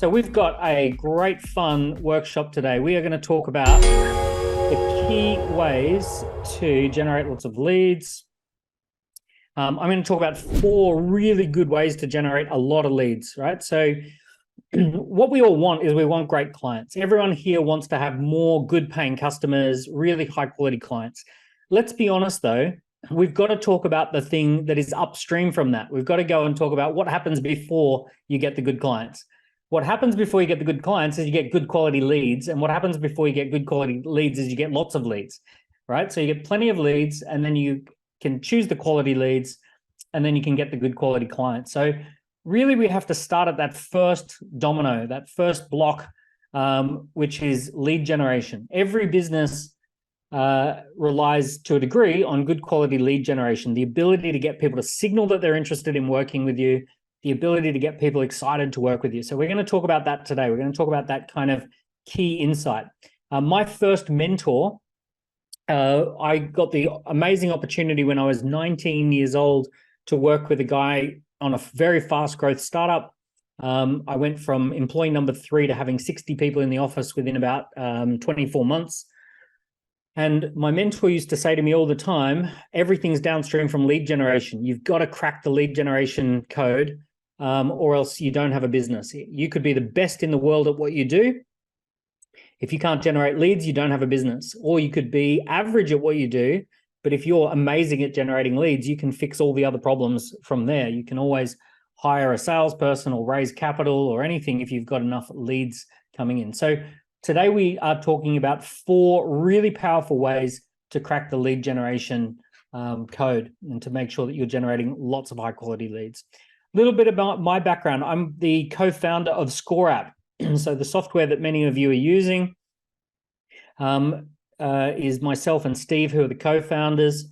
So we've got a great fun workshop today. We are going to talk about the key ways to generate lots of leads. I'm going to talk about 4 really good ways to generate a lot of leads, right? So what we all want is we want great clients. Everyone here wants to have more good paying customers, really high quality clients. Let's be honest though, we've got to talk about the thing that is upstream from that. We've got to go and talk about what happens before you get the good clients. What happens before you get the good clients is you get good quality leads. And what happens before you get good quality leads is you get lots of leads, right? So you get plenty of leads and then you can choose the quality leads and then you can get the good quality clients. So really we have to start at that first domino, that first block, which is lead generation. Every business relies to a degree on good quality lead generation, the ability to get people to signal that they're interested in working with you, the ability to get people excited to work with you. So we're going to talk about that today. We're going to talk about that kind of key insight. My first mentor, I got the amazing opportunity when I was 19 years old to work with a guy on a very fast growth startup. I went from employee number 3 to having 60 people in the office within about 24 months. And my mentor used to say to me all the time, everything's downstream from lead generation. You've got to crack the lead generation code, or else you don't have a business. You could be the best in the world at what you do. If you can't generate leads, you don't have a business. Or you could be average at what you do, but if you're amazing at generating leads, you can fix all the other problems from there. You can always hire a salesperson or raise capital or anything if you've got enough leads coming in. So today we are talking about 4 really powerful ways to crack the lead generation code and to make sure that you're generating lots of high quality leads. A little bit about my background. I'm the co-founder of ScoreApp. So the software that many of you are using is myself and Steve, who are the co-founders.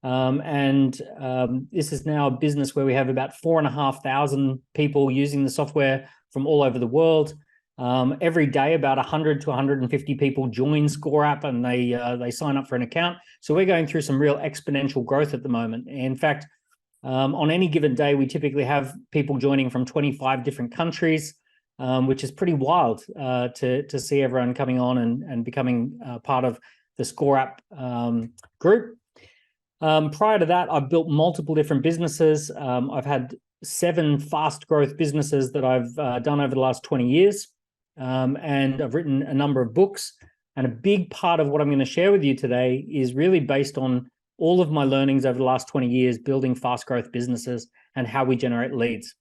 This is now a business where we have about 4,500 people using the software from all over the world. Every day, about 100 to 150 people join ScoreApp and they sign up for an account. So we're going through some real exponential growth at the moment. In fact, on any given day, we typically have people joining from 25 different countries, which is pretty wild to see everyone coming on and becoming part of the ScoreApp group. Prior to that, I've built multiple different businesses. I've had 7 fast growth businesses that I've done over the last 20 years. And I've written a number of books. And a big part of what I'm going to share with you today is really based on all of my learnings over the last 20 years building fast growth businesses and how we generate leads.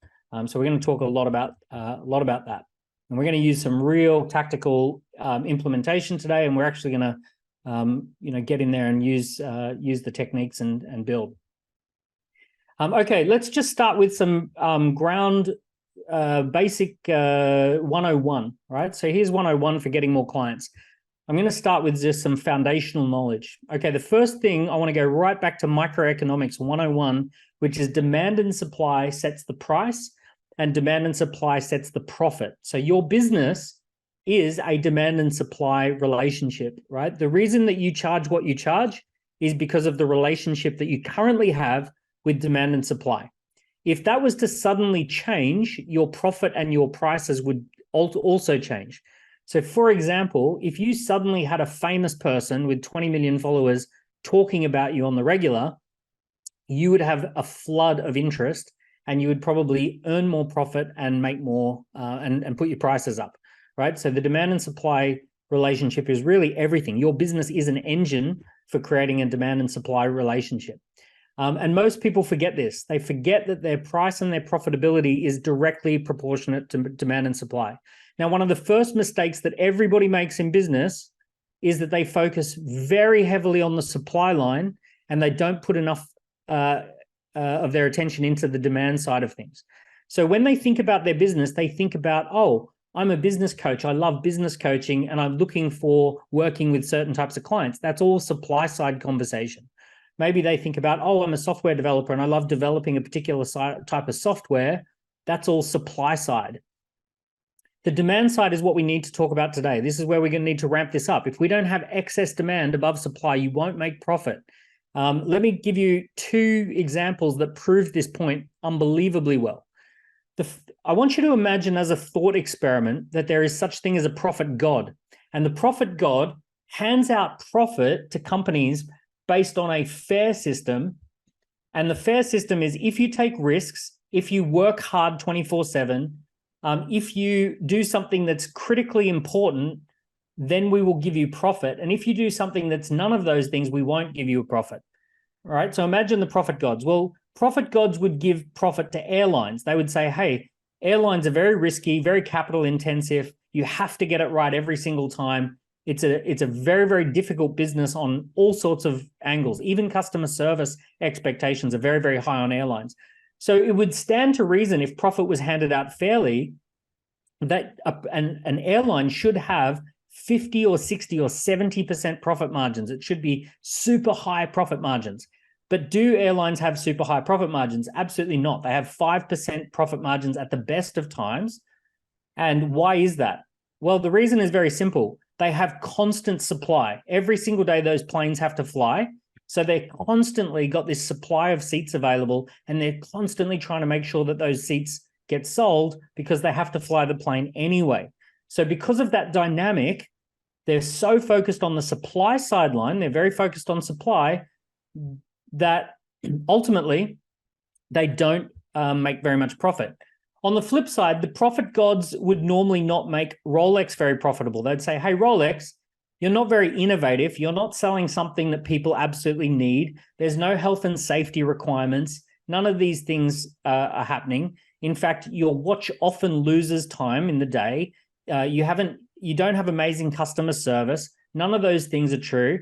So we're going to talk a lot about that. And we're going to use some real tactical implementation today. And we're actually going to get in there and use the techniques and build. Okay, let's just start with some ground basic 101, right? So here's 101 for getting more clients. I'm going to start with just some foundational knowledge. Okay, the first thing, I want to go right back to microeconomics 101, which is demand and supply sets the price and demand and supply sets the profit. So your business is a demand and supply relationship, right? The reason that you charge what you charge is because of the relationship that you currently have with demand and supply. If that was to suddenly change, your profit and your prices would also change. So for example, if you suddenly had a famous person with 20 million followers talking about you on the regular, you would have a flood of interest and you would probably earn more profit and make more and put your prices up, right? So the demand and supply relationship is really everything. Your business is an engine for creating a demand and supply relationship. And most people forget this. They forget that their price and their profitability is directly proportionate to demand and supply. Now, one of the first mistakes that everybody makes in business is that they focus very heavily on the supply line and they don't put enough of their attention into the demand side of things. So when they think about their business, they think about, oh, I'm a business coach. I love business coaching and I'm looking for working with certain types of clients. That's all supply side conversation. Maybe they think about, oh, I'm a software developer and I love developing a particular type of software. That's all supply side. The demand side is what we need to talk about today. This is where we're going to need to ramp this up. If we don't have excess demand above supply, you won't make profit. Let me give you 2 examples that prove this point unbelievably well. I want you to imagine as a thought experiment that there is such thing as a profit god. And the profit god hands out profit to companies based on a fair system. And the fair system is if you take risks, if you work hard 24/7, if you do something that's critically important, then we will give you profit. And if you do something that's none of those things, we won't give you a profit. All right. So imagine the profit gods. Well, profit gods would give profit to airlines. They would say, hey, airlines are very risky, very capital intensive. You have to get it right every single time. It's a very, very difficult business on all sorts of angles. Even customer service expectations are very, very high on airlines. So it would stand to reason if profit was handed out fairly that an airline should have 50 or 60 or 70% profit margins. It should be super high profit margins. But do airlines have super high profit margins? Absolutely not. They have 5% profit margins at the best of times. And why is that? Well, the reason is very simple. They have constant supply. Every single day those planes have to fly. So they're constantly got this supply of seats available, and they're constantly trying to make sure that those seats get sold because they have to fly the plane anyway. So because of that dynamic, they're so focused on the supply sideline, they're very focused on supply, that ultimately they don't make very much profit. On the flip side, the profit gods would normally not make Rolex very profitable. They'd say, hey, Rolex, you're not very innovative. You're not selling something that people absolutely need. There's no health and safety requirements. None of these things are happening. In fact, your watch often loses time in the day. You don't have amazing customer service. None of those things are true.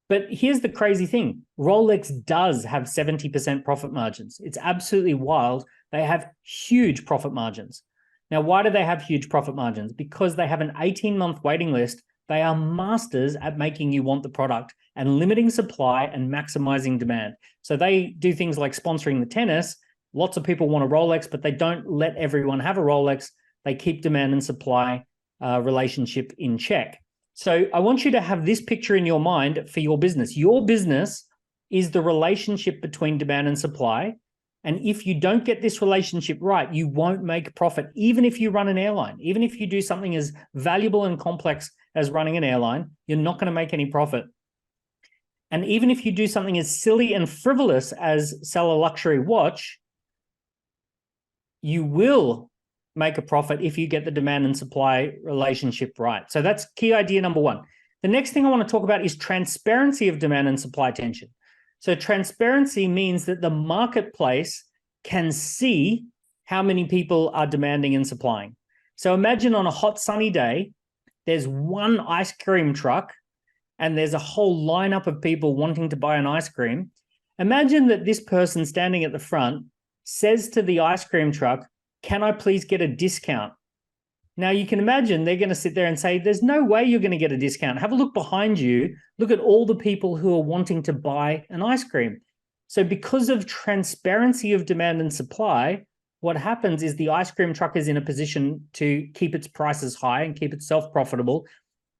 But here's the crazy thing. Rolex does have 70% profit margins. It's absolutely wild. They have huge profit margins. Now, why do they have huge profit margins? Because they have an 18-month waiting list. They are masters at making you want the product and limiting supply and maximizing demand. So they do things like sponsoring the tennis. Lots of people want a Rolex, but they don't let everyone have a Rolex. They keep demand and supply relationship in check. So I want you to have this picture in your mind for your business. Your business is the relationship between demand and supply. And if you don't get this relationship right, you won't make profit, even if you run an airline. Even if you do something as valuable and complex as running an airline, you're not going to make any profit. And even if you do something as silly and frivolous as sell a luxury watch, you will make a profit if you get the demand and supply relationship right. So that's key idea number one. The next thing I want to talk about is transparency of demand and supply tension. So transparency means that the marketplace can see how many people are demanding and supplying. So imagine on a hot sunny day, there's one ice cream truck and there's a whole lineup of people wanting to buy an ice cream. Imagine that this person standing at the front says to the ice cream truck, can I please get a discount? Now you can imagine they're going to sit there and say, there's no way you're going to get a discount. Have a look behind you. Look at all the people who are wanting to buy an ice cream. So because of transparency of demand and supply, what happens is the ice cream truck is in a position to keep its prices high and keep itself profitable.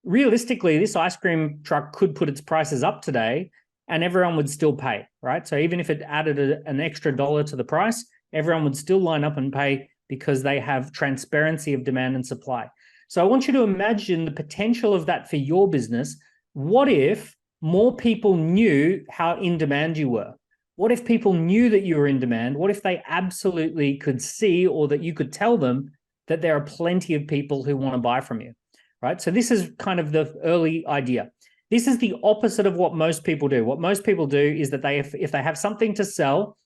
Realistically, this ice cream truck could put its prices up today and everyone would still pay, right? So even if it added an extra $1 to the price, everyone would still line up and pay because they have transparency of demand and supply. So I want you to imagine the potential of that for your business. What if more people knew how in demand you were? What if people knew that you were in demand? What if they absolutely could see, or that you could tell them that there are plenty of people who want to buy from you, right? So this is kind of the early idea. This is the opposite of what most people do. What most people do is that if they have something to sell,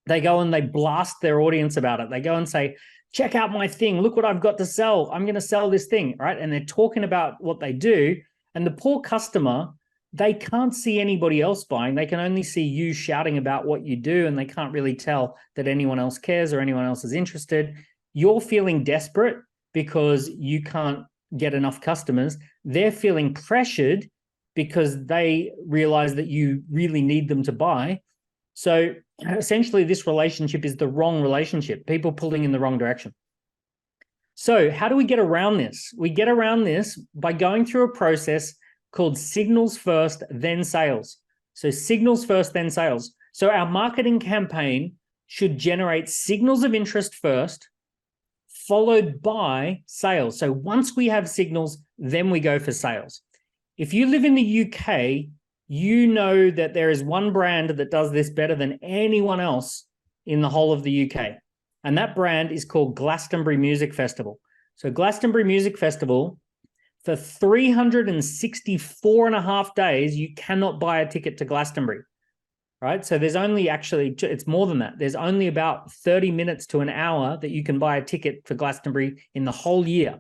they go and they blast their audience about it. They go and say, check out my thing. Look what I've got to sell. I'm going to sell this thing, right? And they're talking about what they do. And the poor customer, they can't see anybody else buying. They can only see you shouting about what you do, and they can't really tell that anyone else cares or anyone else is interested. You're feeling desperate because you can't get enough customers. They're feeling pressured because they realize that you really need them to buy. So essentially, this relationship is the wrong relationship, people pulling in the wrong direction. So how do we get around this? We get around this by going through a process called signals first, then sales. So signals first, then sales. So our marketing campaign should generate signals of interest first. followed by sales. So once we have signals, then we go for sales. If you live in the UK, you know that there is one brand that does this better than anyone else in the whole of the UK. And that brand is called Glastonbury Music Festival. So Glastonbury Music Festival, for 364 and a half days, you cannot buy a ticket to Glastonbury, right? So there's only actually, it's more than that. There's only about 30 minutes to an hour that you can buy a ticket for Glastonbury in the whole year.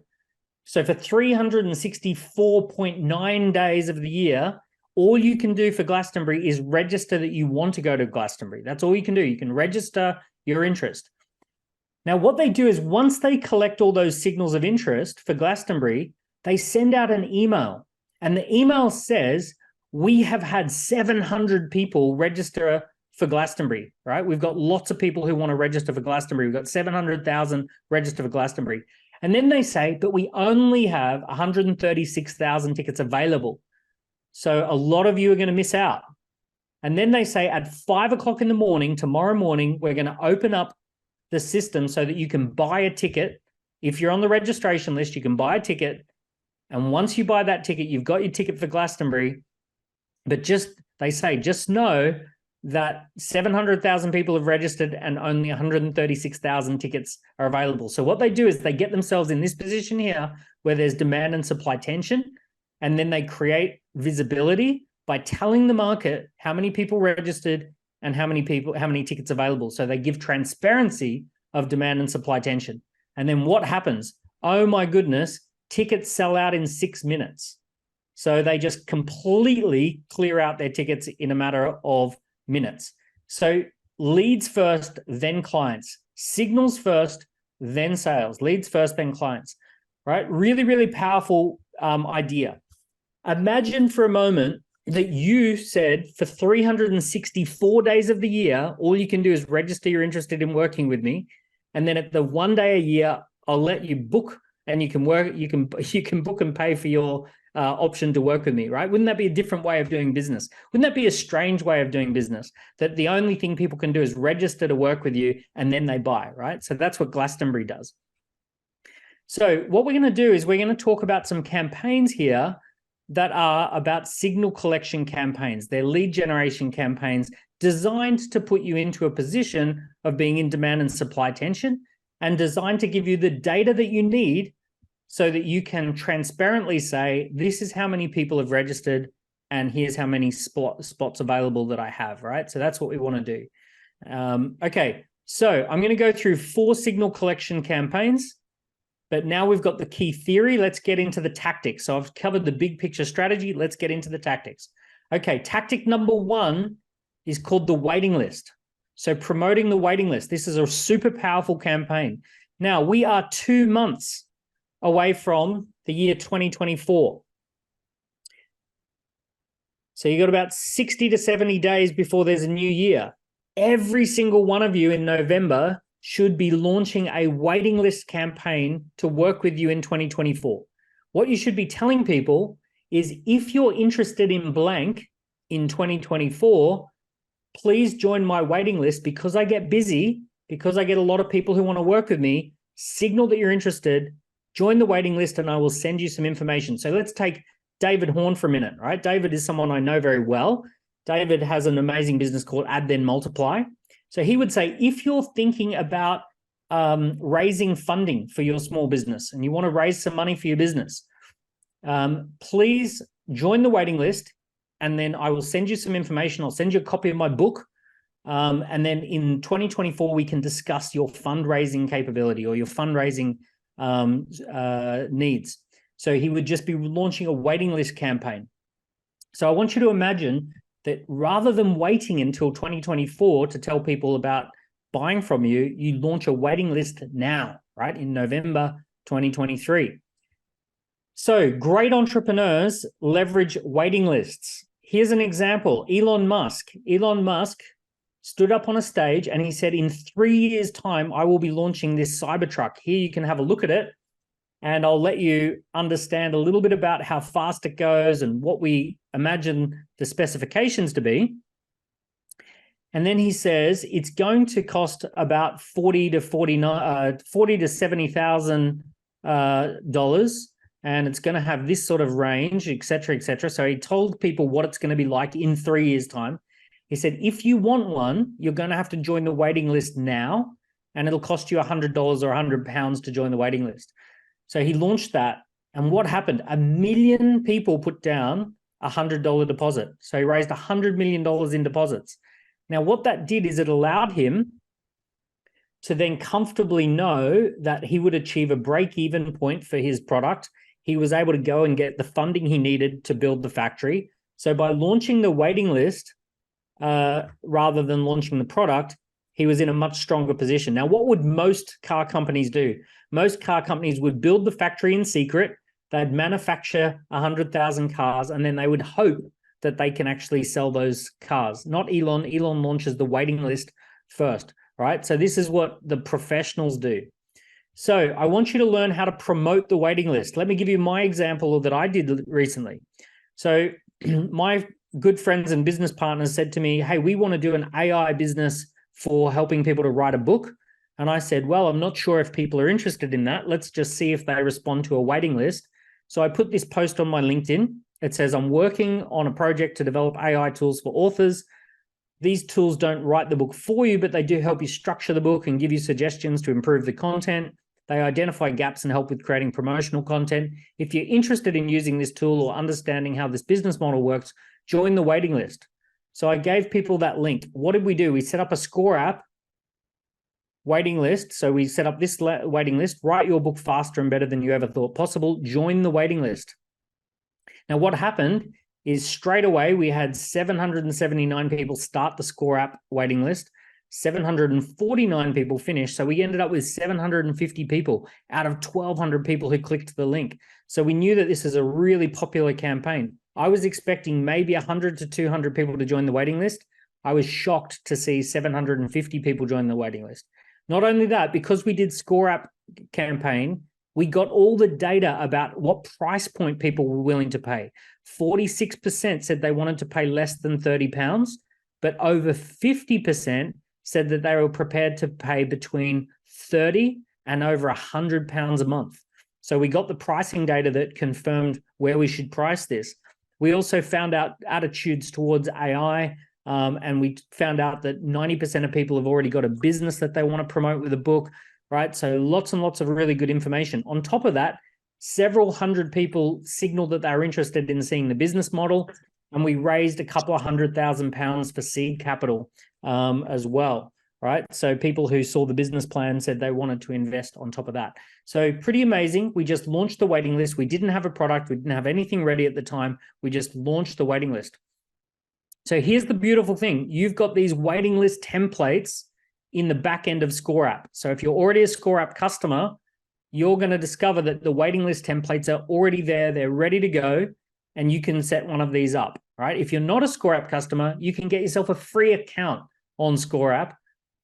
So for 364.9 days of the year, all you can do for Glastonbury is register that you want to go to Glastonbury. That's all you can do. You can register your interest. Now, what they do is once they collect all those signals of interest for Glastonbury, they send out an email. And the email says, we have had 700 people register for Glastonbury, right? We've got lots of people who want to register for Glastonbury. We've got 700,000 register for Glastonbury. And then they say, but we only have 136,000 tickets available. So a lot of you are going to miss out. And then they say at 5 o'clock in the morning, tomorrow morning, we're going to open up the system so that you can buy a ticket. If you're on the registration list, you can buy a ticket. And once you buy that ticket, you've got your ticket for Glastonbury. But they say, just know that 700,000 people have registered and only 136,000 tickets are available. So what they do is they get themselves in this position here where there's demand and supply tension, and then they create visibility by telling the market how many people registered and how many tickets available. So they give transparency of demand and supply tension. And then what happens? Oh my goodness, tickets sell out in 6 minutes. So they just completely clear out their tickets in a matter of minutes. So leads first, then clients. Signals first, then sales. Leads first, then clients. Right? Really, really powerful idea. Imagine for a moment that you said for 364 days of the year, all you can do is register you're interested in working with me. And then at the 1 day a year, I'll let you book and you can book and pay for your option to work with me, right? Wouldn't that be a different way of doing business? Wouldn't that be a strange way of doing business? That the only thing people can do is register to work with you and then they buy, right? So that's what Glastonbury does. So what we're going to do is we're going to talk about some campaigns here that are about signal collection campaigns. They're lead generation campaigns designed to put you into a position of being in demand and supply tension and designed to give you the data that you need so that you can transparently say, this is how many people have registered and here's how many spots available that I have, right? So that's what we want to do. Okay, so I'm going to go through 4 signal collection campaigns. But now we've got the key theory. Let's get into the tactics. So I've covered the big picture strategy. Let's get into the tactics. Okay, tactic number 1 is called the waiting list. So promoting the waiting list. This is a super powerful campaign. Now, we are 2 months away from the year 2024. So you got about 60 to 70 days before there's a new year. Every single one of you in November should be launching a waiting list campaign to work with you in 2024. What you should be telling people is if you're interested in blank in 2024, please join my waiting list because I get busy, because I get a lot of people who want to work with me. Signal that you're interested, join the waiting list, and I will send you some information. So let's take David Horn for a minute, right? David is someone I know very well. David has an amazing business called Add Then Multiply. So he would say, if you're thinking about raising funding for your small business and you want to raise some money for your business, please join the waiting list and then I will send you some information. I'll send you a copy of my book. And then in 2024, we can discuss your fundraising capability or your fundraising needs. So he would just be launching a waiting list campaign. So I want you to imagine that rather than waiting until 2024 to tell people about buying from you, you launch a waiting list now, right, in November 2023. So great entrepreneurs leverage waiting lists. Here's an example. Elon Musk stood up on a stage and he said, in 3 years' time, I will be launching this Cybertruck. Here you can have a look at it. And I'll let you understand a little bit about how fast it goes and what we imagine the specifications to be. And then he says it's going to cost about $40 to $70,000, and it's going to have this sort of range, et cetera, et cetera. So he told people what it's going to be like in 3 years' time. He said, if you want one, you're going to have to join the waiting list now, and it'll cost you $100 or £100 to join the waiting list. So he launched that. And what happened? 1 million people put down a $100 deposit. So he raised $100 million in deposits. Now, what that did is it allowed him to then comfortably know that he would achieve a break-even point for his product. He was able to go and get the funding he needed to build the factory. So by launching the waiting list, rather than launching the product, he was in a much stronger position. Now, what would most car companies do? Most car companies would build the factory in secret. They'd manufacture 100,000 cars, and then they would hope that they can actually sell those cars. Not Elon. Elon launches the waiting list first, right? So this is what the professionals do. So I want you to learn how to promote the waiting list. Let me give you my example that I did recently. So my good friends and business partners said to me, hey, we want to do an AI business for helping people to write a book. And I said, well, I'm not sure if people are interested in that. Let's just see if they respond to a waiting list. So I put this post on my LinkedIn. It says, I'm working on a project to develop AI tools for authors. These tools don't write the book for you, but they do help you structure the book and give you suggestions to improve the content. They identify gaps and help with creating promotional content. If you're interested in using this tool or understanding how this business model works, join the waiting list. So I gave people that link. What did we do? We set up a ScoreApp waiting list. So we set up this waiting list, write your book faster and better than you ever thought possible, join the waiting list. Now, what happened is straight away, we had 779 people start the ScoreApp waiting list, 749 people finish. So we ended up with 750 people out of 1,200 people who clicked the link. So we knew that this is a really popular campaign. I was expecting maybe 100 to 200 people to join the waiting list. I was shocked to see 750 people join the waiting list. Not only that, because we did ScoreApp campaign, we got all the data about what price point people were willing to pay. 46% said they wanted to pay less than £30, but over 50% said that they were prepared to pay between £30 and over £100 a month. So we got the pricing data that confirmed where we should price this. We also found out attitudes towards AI, and we found out that 90% of people have already got a business that they want to promote with a book, right? So lots and lots of really good information. On top of that, several hundred people signaled that they were interested in seeing the business model, and we raised a couple of £100,000 for seed capital as well, right? So people who saw the business plan said they wanted to invest on top of that. So pretty amazing. We just launched the waiting list. We didn't have a product. We didn't have anything ready at the time. We just launched the waiting list. So here's the beautiful thing. You've got these waiting list templates in the back end of ScoreApp. So if you're already a ScoreApp customer, you're going to discover that the waiting list templates are already there. They're ready to go, and you can set one of these up, right? If you're not a ScoreApp customer, you can get yourself a free account on ScoreApp,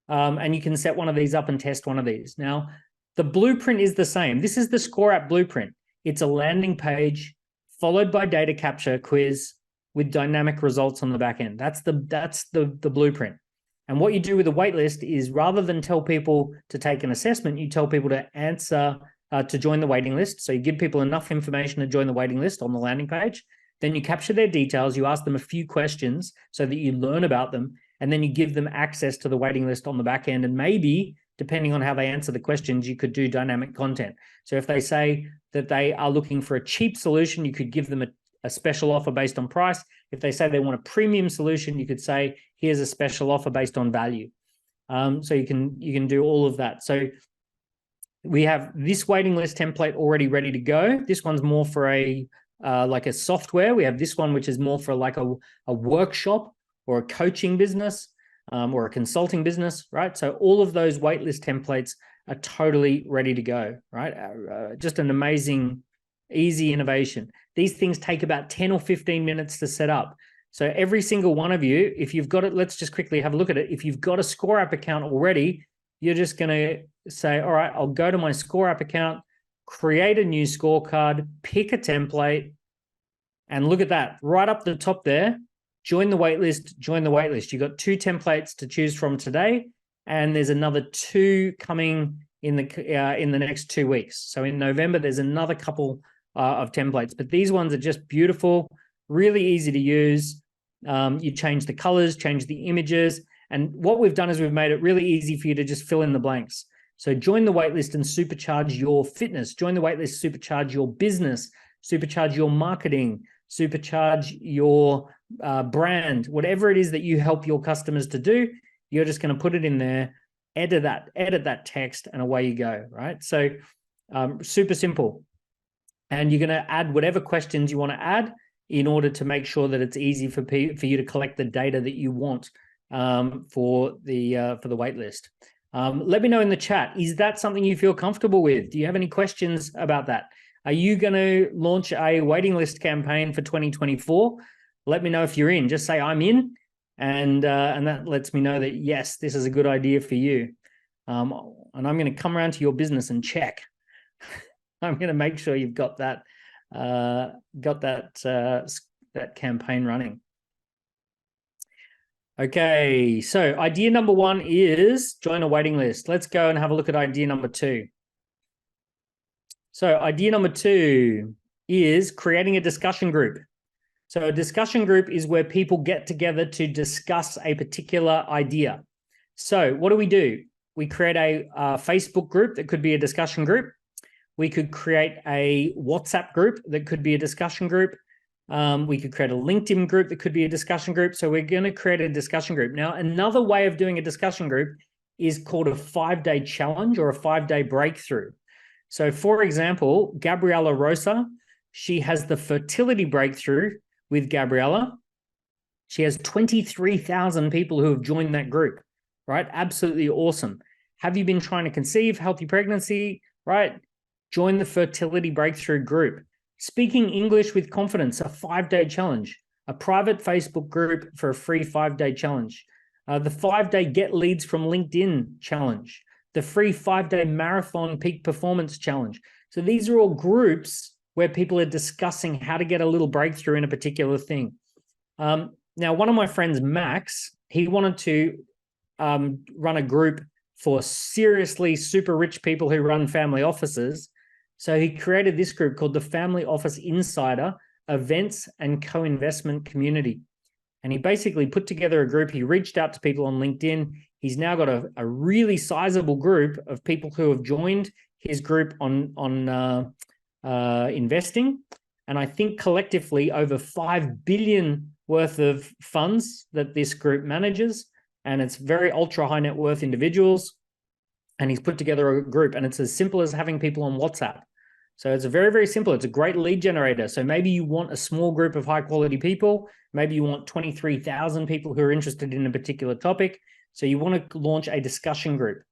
and you can set one of these up and test one of these. Now, the blueprint is the same. This is the ScoreApp blueprint. It's a landing page followed by data capture quiz with dynamic results on the back end. That's the blueprint. And what you do with the waitlist is, rather than tell people to take an assessment, you tell people to answer to join the waiting list. So you give people enough information to join the waiting list on the landing page. Then you capture their details. You ask them a few questions so that you learn about them. And then you give them access to the waiting list on the back end. And maybe, depending on how they answer the questions, you could do dynamic content. So if they say that they are looking for a cheap solution, you could give them a special offer based on price. If they say they want a premium solution, you could say, here's a special offer based on value. So you can do all of that. So we have this waiting list template already ready to go. This one's more for like a software. We have this one, which is more for like a workshop or a coaching business, or a consulting business, right? So all of those waitlist templates are totally ready to go, right? Just an amazing, easy innovation. These things take about 10 or 15 minutes to set up. So every single one of you, if you've got it, let's just quickly have a look at it. If you've got a ScoreApp account already, you're just going to say, all right, I'll go to my ScoreApp account, create a new scorecard, pick a template, and look at that. Right up the top there, join the waitlist, join the waitlist. You've got 2 templates to choose from today, and there's another 2 coming in the next 2 weeks. So in November, there's another couple of templates, but these ones are just beautiful, really easy to use. You change the colors, change the images, and what we've done is we've made it really easy for you to just fill in the blanks. So join the waitlist and supercharge your fitness. Join the waitlist, supercharge your business, supercharge your marketing, supercharge your brand, whatever it is that you help your customers to do. You're just going to put it in there, edit that text, and away you go, right? So super simple. And you're going to add whatever questions you want to add in order to make sure that it's easy for you to collect the data that you want for the waitlist. Let me know in the chat, is that something you feel comfortable with? Do you have any questions about that? Are you going to launch a waiting list campaign for 2024? Let me know if you're in. Just say I'm in, and that lets me know that, yes, this is a good idea for you. And I'm going to come around to your business and check. I'm going to make sure you've got that campaign running. Okay, so idea number 1 is join a waiting list. Let's go and have a look at idea number 2. So idea number 2 is creating a discussion group. So a discussion group is where people get together to discuss a particular idea. So what do? We create a Facebook group that could be a discussion group. We could create a WhatsApp group that could be a discussion group. We could create a LinkedIn group that could be a discussion group. So we're going to create a discussion group. Now, another way of doing a discussion group is called a 5-day challenge or a 5-day breakthrough. So for example, Gabriella Rosa, she has the fertility breakthrough with Gabriella. She has 23,000 people who have joined that group, right? Absolutely awesome. Have you been trying to conceive healthy pregnancy, right? Join the fertility breakthrough group. Speaking English with confidence, a 5-day challenge, a private Facebook group for a free 5-day challenge, the 5-day get leads from LinkedIn challenge, the free 5-day marathon peak performance challenge. So these are all groups where people are discussing how to get a little breakthrough in a particular thing. Now, one of my friends, Max, he wanted to run a group for seriously super rich people who run family offices. So he created this group called the Family Office Insider Events and Co-Investment Community. And he basically put together a group. He reached out to people on LinkedIn. He's now got a really sizable group of people who have joined his group on investing. And I think collectively over 5 billion worth of funds that this group manages. And it's very ultra high net worth individuals. And he's put together a group, and it's as simple as having people on WhatsApp. So it's very, very simple. It's a great lead generator. So maybe you want a small group of high quality people. Maybe you want 23,000 people who are interested in a particular topic. So you want to launch a discussion group.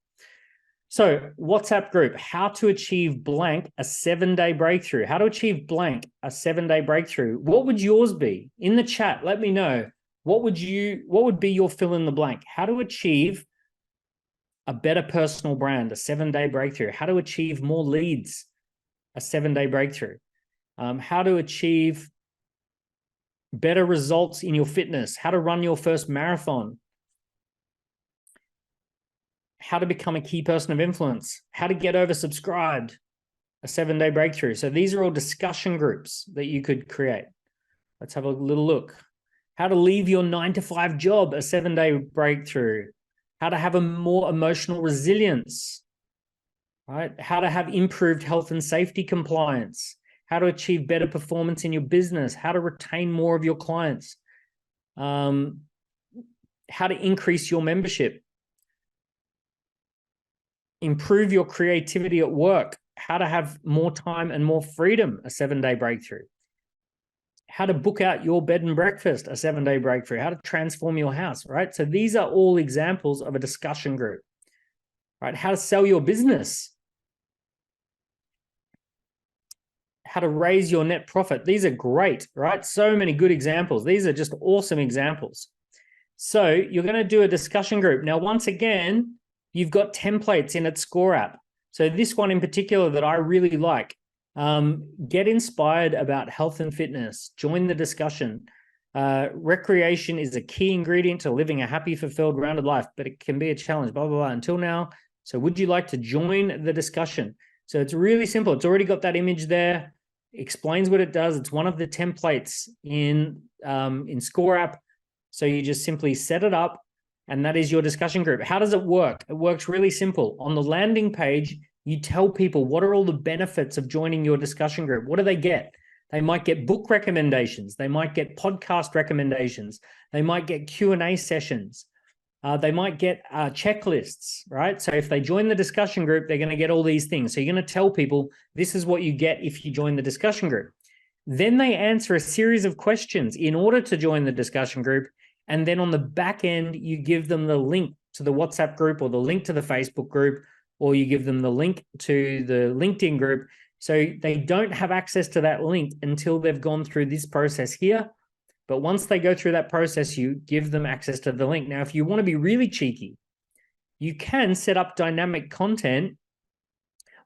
So WhatsApp group, how to achieve blank, a 7-day breakthrough. How to achieve blank, a 7-day breakthrough. What would yours be? In the chat, let me know. What would be your fill in the blank? How to achieve a better personal brand, a 7-day breakthrough. How to achieve more leads, a 7-day breakthrough. How to achieve better results in your fitness. How to run your first marathon. How to become a key person of influence. How to get oversubscribed, a 7-day breakthrough. So these are all discussion groups that you could create. Let's have a little look. How to leave your 9-to-5 job, a 7-day breakthrough. How to have a more emotional resilience, right? How to have improved health and safety compliance. How to achieve better performance in your business. How to retain more of your clients. How to increase your membership. Improve your creativity at work. How to have more time and more freedom, a 7-day breakthrough. How to book out your bed and breakfast, a 7-day breakthrough. How to transform your house, right? So these are all examples of a discussion group, right? How to sell your business. How to raise your net profit. These are great, right? So many good examples. These are just awesome examples. So you're going to do a discussion group. Now, once again, you've got templates in its ScoreApp. So this one in particular that I really like. Get inspired about health and fitness. Join the discussion. Recreation is a key ingredient to living a happy, fulfilled, rounded life, but it can be a challenge, blah, blah, blah, until now. So would you like to join the discussion? So it's really simple. It's already got that image there. Explains what it does. It's one of the templates in ScoreApp. So you just simply set it up, and that is your discussion group. How does it work? It works really simple. On the landing page, you tell people what are all the benefits of joining your discussion group. What do they get? They might get book recommendations. They might get podcast recommendations. They might get Q&A sessions. They might get checklists, right? So if they join the discussion group, they're going to get all these things. So you're going to tell people, this is what you get if you join the discussion group. Then they answer a series of questions in order to join the discussion group. And then on the back end, you give them the link to the WhatsApp group or the link to the Facebook group, or you give them the link to the LinkedIn group. So they don't have access to that link until they've gone through this process here. But once they go through that process, you give them access to the link. Now, if you want to be really cheeky, you can set up dynamic content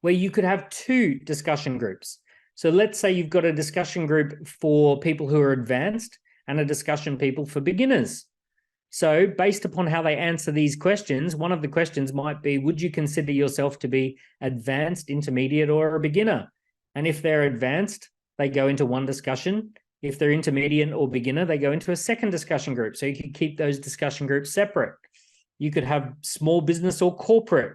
where you could have 2 discussion groups. So let's say you've got a discussion group for people who are advanced and a discussion people for beginners. So based upon how they answer these questions, one of the questions might be, would you consider yourself to be advanced, intermediate, or a beginner? And if they're advanced, they go into one discussion. If they're intermediate or beginner, they go into a second discussion group. So you can keep those discussion groups separate. You could have small business or corporate,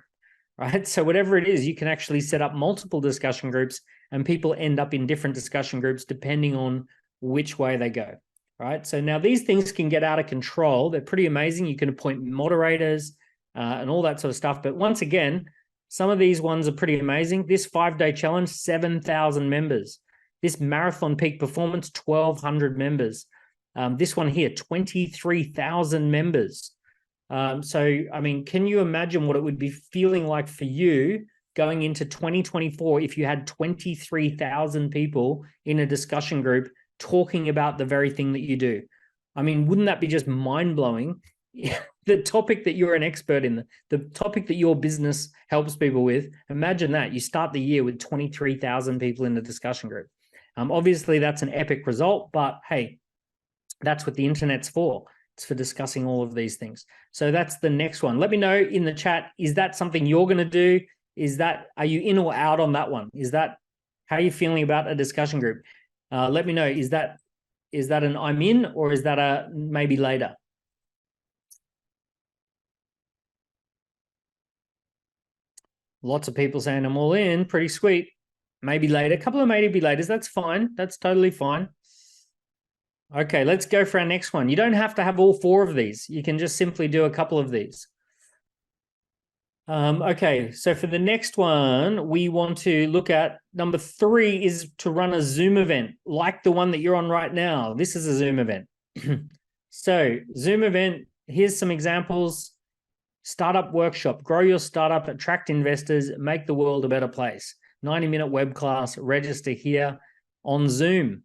right? So whatever it is, you can actually set up multiple discussion groups, and people end up in different discussion groups depending on which way they go. Right. So now these things can get out of control. They're pretty amazing. You can appoint moderators and all that sort of stuff. But once again, some of these ones are pretty amazing. This 5-day challenge, 7,000 members. This marathon peak performance, 1,200 members. This one here, 23,000 members. So, I mean, can you imagine what it would be feeling like for you going into 2024 if you had 23,000 people in a discussion group talking about the very thing that you do? I mean, wouldn't that be just mind-blowing? The topic that you're an expert in, the topic that your business helps people with, imagine that. You start the year with 23,000 people in the discussion group. Obviously, that's an epic result, but hey, that's what the internet's for. It's for discussing all of these things. So that's the next one. Let me know in the chat, is that something you're going to do? Are you in or out on that one? How are you feeling about a discussion group? Let me know, is that an I'm in, or is that a maybe later? Lots of people saying I'm all in, pretty sweet. Maybe later, a couple of maybe laters, that's fine. That's totally fine. Okay, let's go for our next one. You don't have to have all 4 of these. You can just simply do a couple of these. Okay, so for the next one, we want to look at number 3 is to run a Zoom event like the one that you're on right now. This is a Zoom event. So Zoom event, here's some examples. Startup workshop, grow your startup, attract investors, make the world a better place. 90-minute web class, register here on Zoom.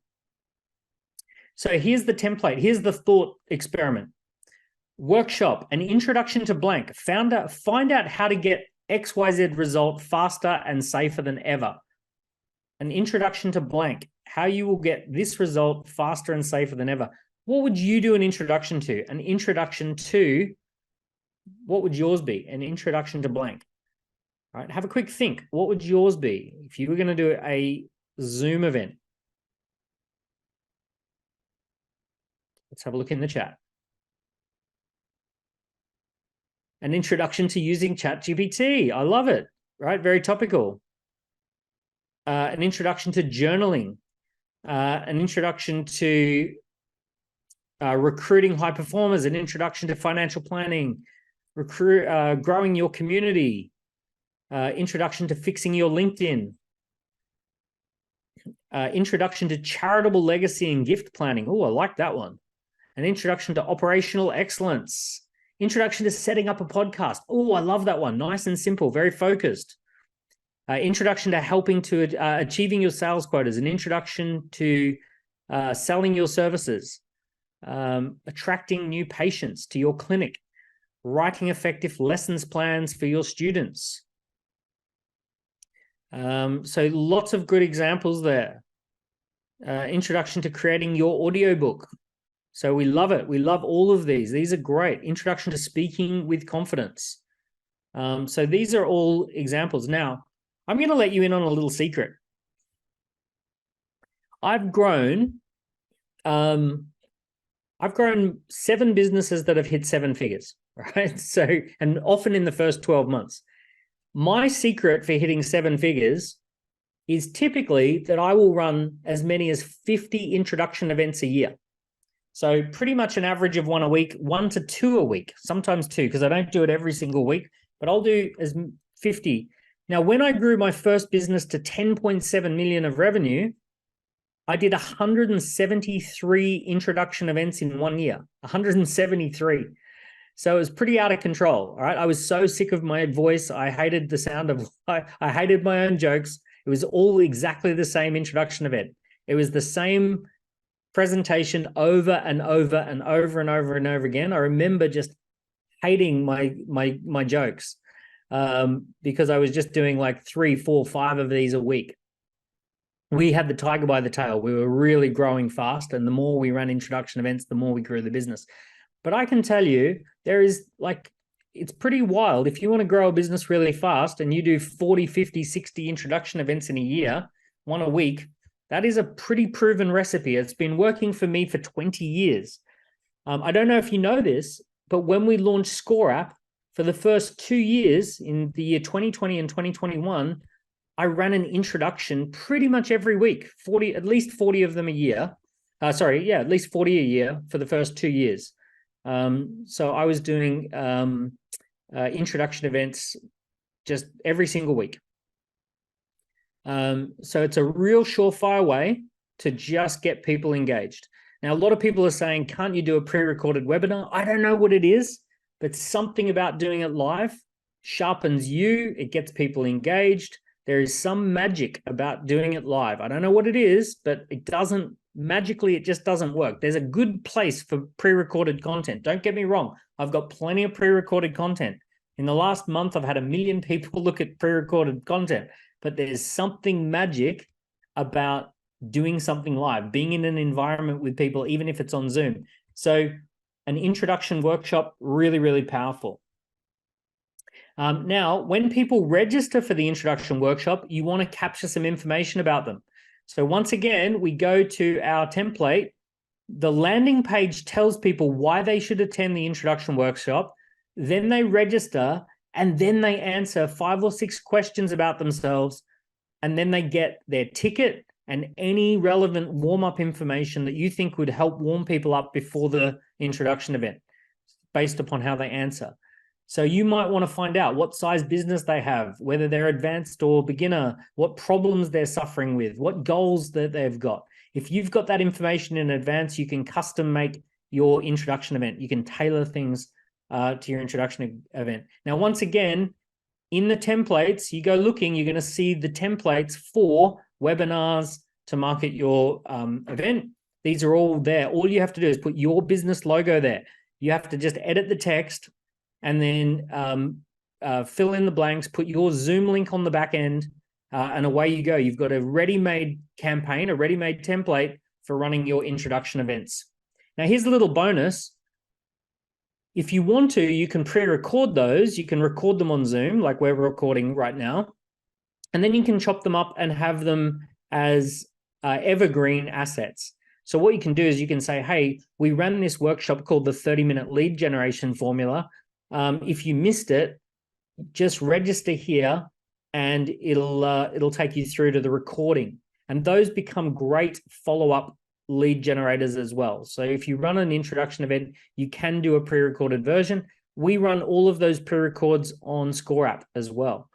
So here's the template. Here's the thought experiment. Workshop, an introduction to blank. Find out how to get XYZ result faster and safer than ever. An introduction to blank. How you will get this result faster and safer than ever. What would you do an introduction to? An introduction to, what would yours be? An introduction to blank. All right, have a quick think. What would yours be if you were going to do a Zoom event? Let's have a look in the chat. An introduction to using ChatGPT. I love it, right? Very topical. An introduction to journaling. An introduction to recruiting high performers. An introduction to financial planning. Growing your community. Introduction to fixing your LinkedIn. Introduction to charitable legacy and gift planning. Oh, I like that one. An introduction to operational excellence. Introduction to setting up a podcast. Oh, I love that one. Nice and simple, very focused. Introduction to helping to achieving your sales quotas. An introduction to selling your services. Attracting new patients to your clinic. Writing effective lessons plans for your students. So lots of good examples there. Introduction to creating your audiobook. So we love it. We love all of these. These are great. Introduction to speaking with confidence. So these are all examples. Now, I'm going to let you in on a little secret. I've grown 7 businesses that have hit 7 figures, right? So, and often in the first 12 months. My secret for hitting 7 figures is typically that I will run as many as 50 introduction events a year. So pretty much an average of 1 a week, 1 to 2 a week, sometimes 2, because I don't do it every single week, but I'll do as 50. Now, when I grew my first business to 10.7 million of revenue, I did 173 introduction events in 1 year, 173. So it was pretty out of control. All right. I was so sick of my voice. I hated the sound of, I hated my own jokes. It was all exactly the same introduction event. It was the same presentation over and over and over and over and over again. I remember just hating my jokes because I was just doing like 3, 4, 5 of these a week. We had the tiger by the tail. We were really growing fast, and the more we ran introduction events, the more we grew the business. But I can tell you, there is like, it's pretty wild. If you want to grow a business really fast and you do 40, 50, 60 introduction events in a year, 1 a week, that is a pretty proven recipe. It's been working for me for 20 years. I don't know if you know this, but when we launched ScoreApp, for the first 2 years, in the year 2020 and 2021, I ran an introduction pretty much every week, at least 40 of them a year. At least 40 a year for the first 2 years. So I was doing introduction events just every single week. So it's a real surefire way to just get people engaged. Now, a lot of people are saying, can't you do a pre-recorded webinar? I don't know what it is, but something about doing it live sharpens you. It gets people engaged. There is some magic about doing it live. I don't know what it is, but it doesn't magically, it just doesn't work. There's a good place for pre-recorded content. Don't get me wrong. I've got plenty of pre-recorded content. In the last month, I've had 1 million people look at pre-recorded content, but there's something magic about doing something live, being in an environment with people, even if it's on Zoom. So an introduction workshop, really, really powerful. Now, when people register for the introduction workshop, you want to capture some information about them. So once again, we go to our template. The landing page tells people why they should attend the introduction workshop. Then they register, and then they answer 5 or 6 questions about themselves. And then they get their ticket and any relevant warm-up information that you think would help warm people up before the introduction event, based upon how they answer. So you might want to find out what size business they have, whether they're advanced or beginner, what problems they're suffering with, what goals that they've got. If you've got that information in advance, you can custom make your introduction event. You can tailor things to your introduction event. Now, once again, in the templates, you go looking, you're going to see the templates for webinars to market your event. These are all there. All you have to do is put your business logo there. You have to just edit the text and then fill in the blanks, put your Zoom link on the back end, and away you go. You've got a ready-made campaign, a ready-made template for running your introduction events. Now, here's a little bonus. If you want to, you can pre-record those. You can record them on Zoom, like we're recording right now, and then you can chop them up and have them as evergreen assets. So what you can do is you can say, hey, we ran this workshop called the 30-minute lead generation formula. If you missed it, just register here and it'll take you through to the recording. And those become great follow-up lead generators as well. So if you run an introduction event, you can do a pre-recorded version. We run all of those pre-records on ScoreApp as well.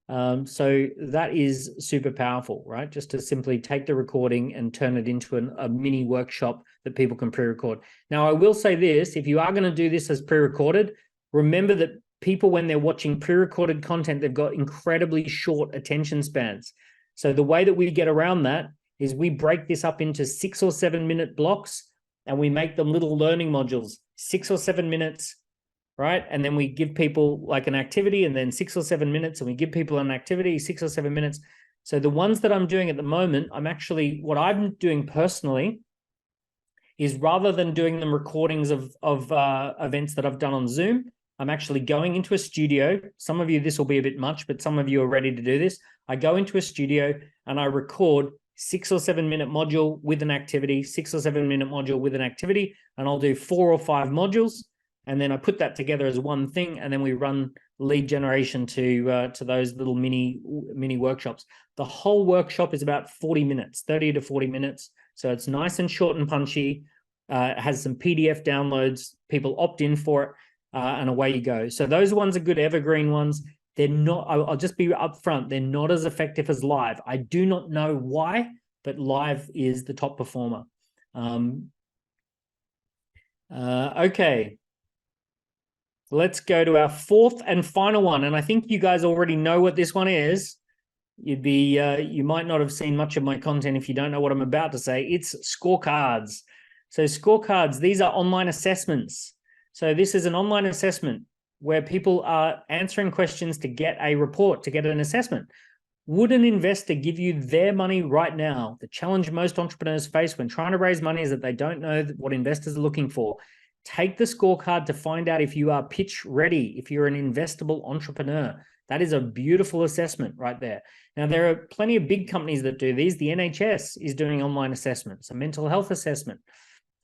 So that is super powerful, right? Just to simply take the recording and turn it into a mini workshop that people can pre-record. Now, I will say this, if you are going to do this as pre-recorded, remember that people, when they're watching pre-recorded content, they've got incredibly short attention spans. So the way that we get around that is we break this up into 6 or 7 minute blocks and we make them little learning modules, 6 or 7 minutes, right? And then we give people like an activity and then 6 or 7 minutes, and we give people an activity, 6 or 7 minutes. So the ones that I'm doing at the moment, what I'm doing personally is rather than doing them recordings of events that I've done on Zoom, I'm actually going into a studio. Some of you, this will be a bit much, but some of you are ready to do this. I go into a studio and I record 6 or 7 minute module with an activity, 6 or 7 minute module with an activity, and I'll do 4 or 5 modules. And then I put that together as one thing, and then we run lead generation to those little mini workshops. The whole workshop is about 40 minutes, 30 to 40 minutes. So it's nice and short and punchy. It has some PDF downloads. People opt in for it, and away you go. So those ones are good evergreen ones. They're not, I'll just be upfront, they're not as effective as live. I do not know why, but live is the top performer. Okay. Let's go to our fourth and final one. And I think you guys already know what this one is. You might not have seen much of my content if you don't know what I'm about to say. It's scorecards. So scorecards, these are online assessments. So this is an online assessment where people are answering questions to get a report, to get an assessment. Would an investor give you their money right now? The challenge most entrepreneurs face when trying to raise money is that they don't know what investors are looking for. Take the scorecard to find out if you are pitch ready, if you're an investable entrepreneur. That is a beautiful assessment right there. Now, there are plenty of big companies that do these. The NHS is doing online assessments, a mental health assessment.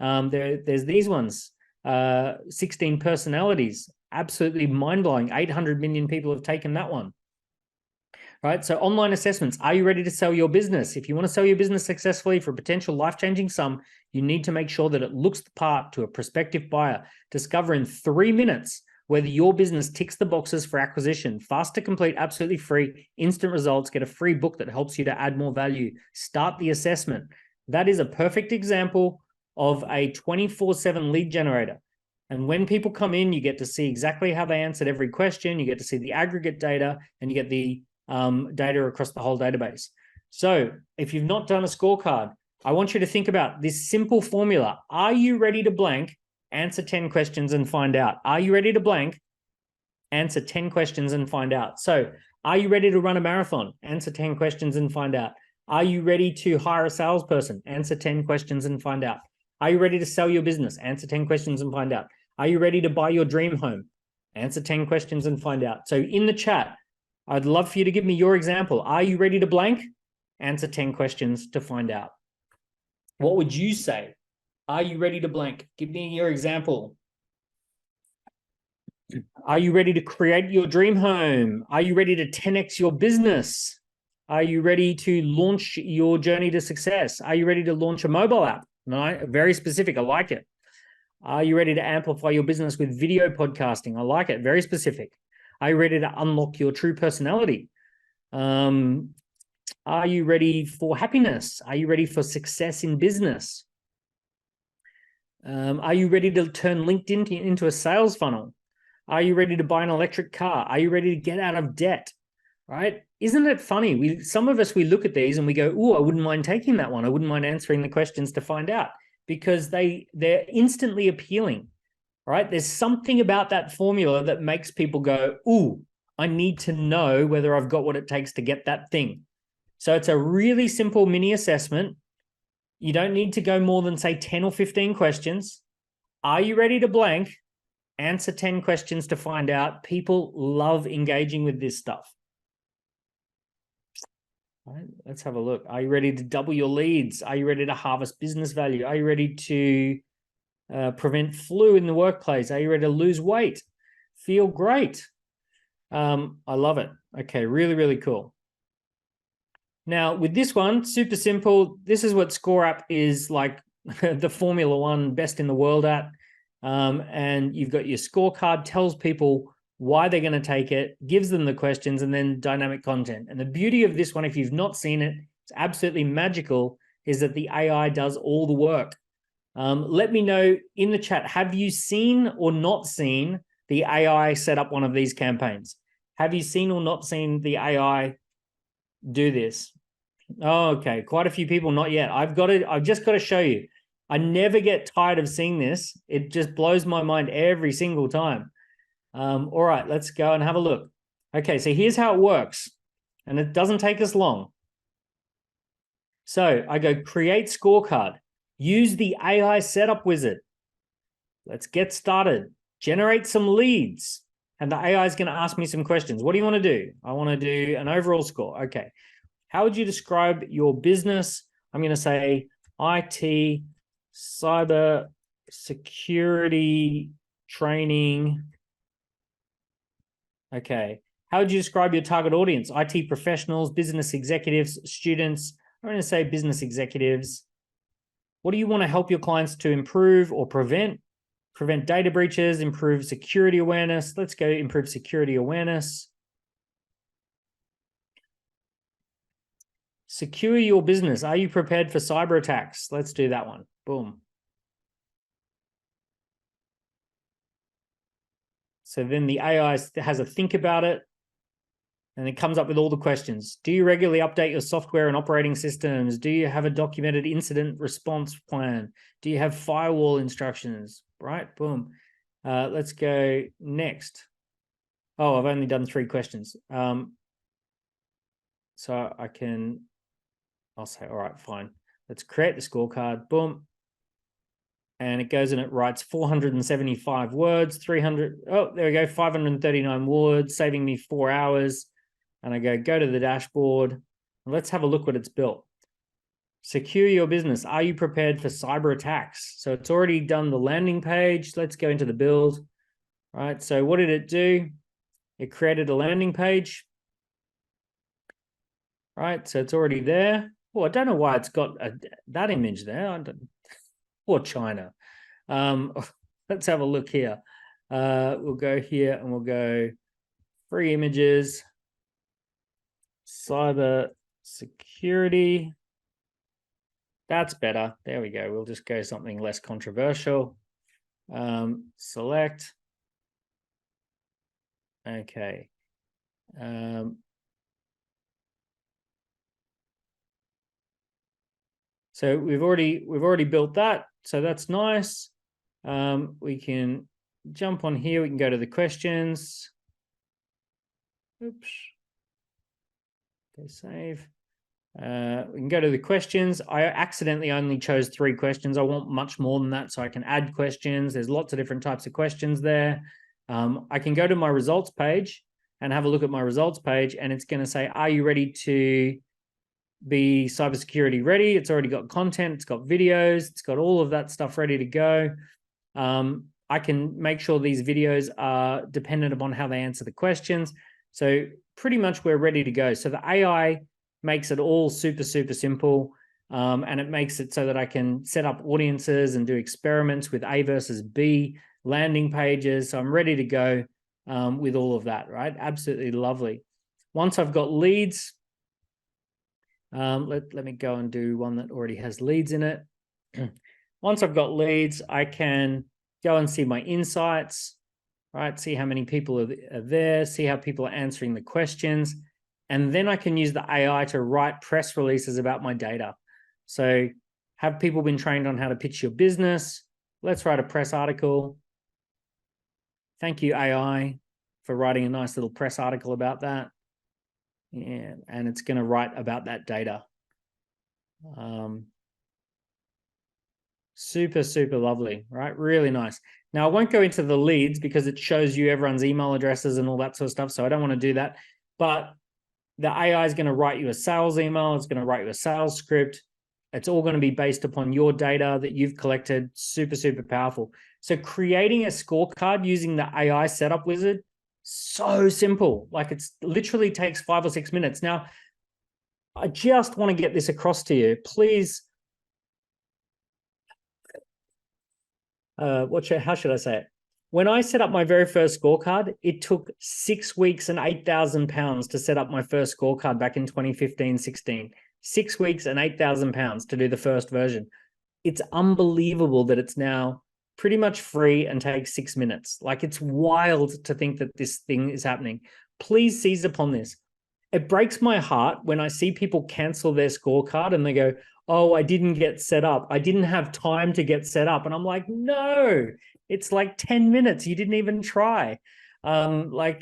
There's these ones, 16 personalities, absolutely mind-blowing. 800 million people have taken that one. Right? So online assessments. Are you ready to sell your business? If you want to sell your business successfully for a potential life-changing sum, you need to make sure that it looks the part to a prospective buyer. Discover in 3 minutes whether your business ticks the boxes for acquisition. Fast to complete, absolutely free, instant results. Get a free book that helps you to add more value. Start the assessment. That is a perfect example of a 24/7 lead generator. And when people come in, you get to see exactly how they answered every question. You get to see the aggregate data, and you get the data across the whole database. So if you've not done a scorecard, I want you to think about this simple formula. Are you ready to blank? Answer 10 questions and find out. Are you ready to blank? Answer 10 questions and find out. So are you ready to run a marathon? Answer 10 questions and find out. Are you ready to hire a salesperson? Answer 10 questions and find out. Are you ready to sell your business? Answer 10 questions and find out. Are you ready to buy your dream home? Answer 10 questions and find out. So in the chat, I'd love for you to give me your example. Are you ready to blank? Answer 10 questions to find out. What would you say? Are you ready to blank? Give me your example. Are you ready to create your dream home? Are you ready to 10x your business? Are you ready to launch your journey to success? Are you ready to launch a mobile app? No, very specific. I like it. Are you ready to amplify your business with video podcasting? I like it. Very specific. Are you ready to unlock your true personality? Are you ready for happiness? Are you ready for success in business? Are you ready to turn LinkedIn into a sales funnel? Are you ready to buy an electric car? Are you ready to get out of debt? Right? Isn't it funny? Some of us, we look at these and we go, oh, I wouldn't mind taking that one. I wouldn't mind answering the questions to find out, because they're instantly appealing. Right? There's something about that formula that makes people go, ooh, I need to know whether I've got what it takes to get that thing. So it's a really simple mini assessment. You don't need to go more than, say, 10 or 15 questions. Are you ready to blank? Answer 10 questions to find out. People love engaging with this stuff. All right, let's have a look. Are you ready to double your leads? Are you ready to harvest business value? Are you ready to prevent flu in the workplace? Are you ready to lose weight? Feel great. I love it. Okay, really, really cool. Now, with this one, super simple. This is what ScoreApp is like the Formula One best in the world at. And you've got your scorecard, tells people why they're going to take it, gives them the questions, and then dynamic content. And the beauty of this one, if you've not seen it, it's absolutely magical, is that the AI does all the work. Let me know in the chat, have you seen or not seen the AI set up one of these campaigns? Have you seen or not seen the AI do this? Oh, okay, quite a few people, not yet. I've just got to show you. I never get tired of seeing this. It just blows my mind every single time. All right, let's go and have a look. Okay, so here's how it works, and it doesn't take us long. So I go create scorecard. Use the AI setup wizard. Let's get started. Generate some leads. And the AI is going to ask me some questions. What do you want to do? I want to do an overall score. Okay. How would you describe your business? I'm going to say IT, cyber security training. Okay. How would you describe your target audience? IT professionals, business executives, students. I'm going to say business executives. What do you want to help your clients to improve or prevent? Prevent data breaches, improve security awareness. Let's go improve security awareness. Secure your business. Are you prepared for cyber attacks? Let's do that one. Boom. So then the AI has a think about it, and it comes up with all the questions. Do you regularly update your software and operating systems? Do you have a documented incident response plan? Do you have firewall instructions? Right, boom. Let's go next. Oh, I've only done 3 questions. So I'll say, all right, fine. Let's create the scorecard, boom. And it goes and it writes 475 words, 300, oh, there we go, 539 words, saving me 4 hours. And I go to the dashboard. And let's have a look what it's built. Secure your business. Are you prepared for cyber attacks? So it's already done the landing page. Let's go into the build. All right, so what did it do? It created a landing page. All right, so it's already there. Oh, I don't know why it's got that image there. Or China. Let's have a look here. We'll go here and we'll go free images, cyber security. That's better. There we go. We'll just go something less controversial. Select. Okay. So we've already built that. So that's nice. We can jump on here. We can go to the questions. Oops. Okay, save. We can go to the questions. I accidentally only chose 3 questions. I want much more than that, so I can add questions. There's lots of different types of questions there. I can go to my results page and have a look at my results page, and it's going to say, are you ready to be cybersecurity ready? It's already got content, it's got videos, it's got all of that stuff ready to go. I can make sure these videos are dependent upon how they answer the questions. So pretty much we're ready to go. So the AI makes it all super, super simple. And it makes it so that I can set up audiences and do experiments with A versus B landing pages. So I'm ready to go with all of that, right? Absolutely lovely. Once I've got leads, let me go and do one that already has leads in it. Once I've got leads, I can go and see my insights, right? See how many people are there, see how people are answering the questions. And then I can use the AI to write press releases about my data. So have people been trained on how to pitch your business? Let's write a press article. Thank you, AI, for writing a nice little press article about that. Yeah, and it's going to write about that data. Super, super lovely, right? Really nice. Now, I won't go into the leads because it shows you everyone's email addresses and all that sort of stuff, so I don't want to do that. But the AI is going to write you a sales email. It's going to write you a sales script. It's all going to be based upon your data that you've collected. Super, super powerful. So creating a scorecard using the AI setup wizard, so simple. Like it literally takes 5 or 6 minutes. Now, I just want to get this across to you. Please, how should I say it? When I set up my very first scorecard, it took 6 weeks and £8,000 to set up my first scorecard back in 2015-16. 6 weeks and £8,000 to do the first version. It's unbelievable that it's now pretty much free and takes 6 minutes. Like, it's wild to think that this thing is happening. Please seize upon this. It breaks my heart when I see people cancel their scorecard and they go, oh, I didn't get set up. I didn't have time to get set up. And I'm like, no, it's like 10 minutes. You didn't even try. I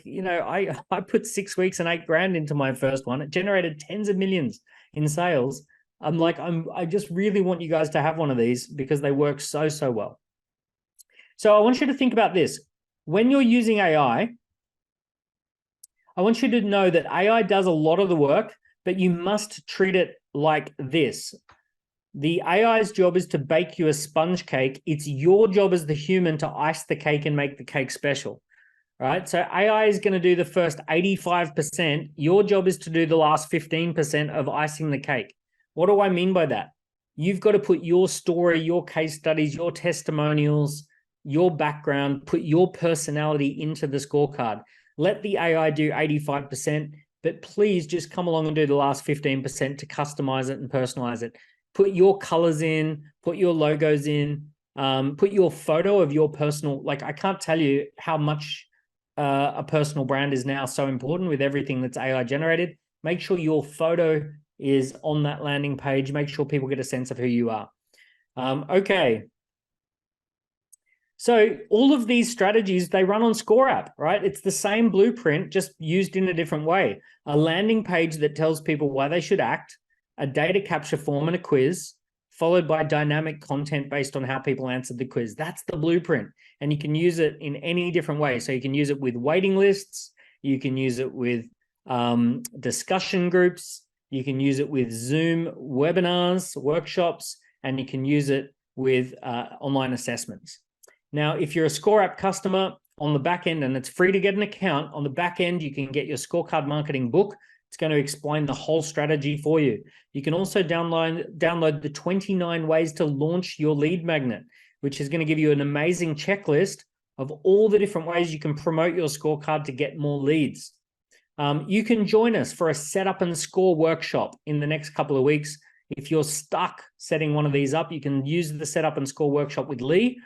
put 6 weeks and $8,000 into my first one. It generated tens of millions in sales. I just really want you guys to have one of these because they work so, so well. So I want you to think about this. When you're using AI, I want you to know that AI does a lot of the work, but you must treat it like this. The AI's job is to bake you a sponge cake. It's your job as the human to ice the cake and make the cake special, right? So AI is going to do the first 85%. Your job is to do the last 15% of icing the cake. What do I mean by that? You've got to put your story, your case studies, your testimonials, your background, put your personality into the scorecard. Let the AI do 85%, but please just come along and do the last 15% to customize it and personalize it. Put your colors in, put your logos in, put your photo of your personal, like I can't tell you how much a personal brand is now so important with everything that's AI generated. Make sure your photo is on that landing page. Make sure people get a sense of who you are. Okay. So all of these strategies, they run on ScoreApp, right? It's the same blueprint, just used in a different way. A landing page that tells people why they should act, a data capture form and a quiz, followed by dynamic content based on how people answered the quiz. That's the blueprint. And you can use it in any different way. So you can use it with waiting lists. You can use it with discussion groups. You can use it with Zoom webinars, workshops, and you can use it with online assessments. Now, if you're a ScoreApp customer on the back end, and it's free to get an account, on the back end, you can get your scorecard marketing book. It's going to explain the whole strategy for you. You can also download the 29 ways to launch your lead magnet, which is going to give you an amazing checklist of all the different ways you can promote your scorecard to get more leads. You can join us for a setup and score workshop in the next couple of weeks. If you're stuck setting one of these up, you can use the setup and score workshop with Lee.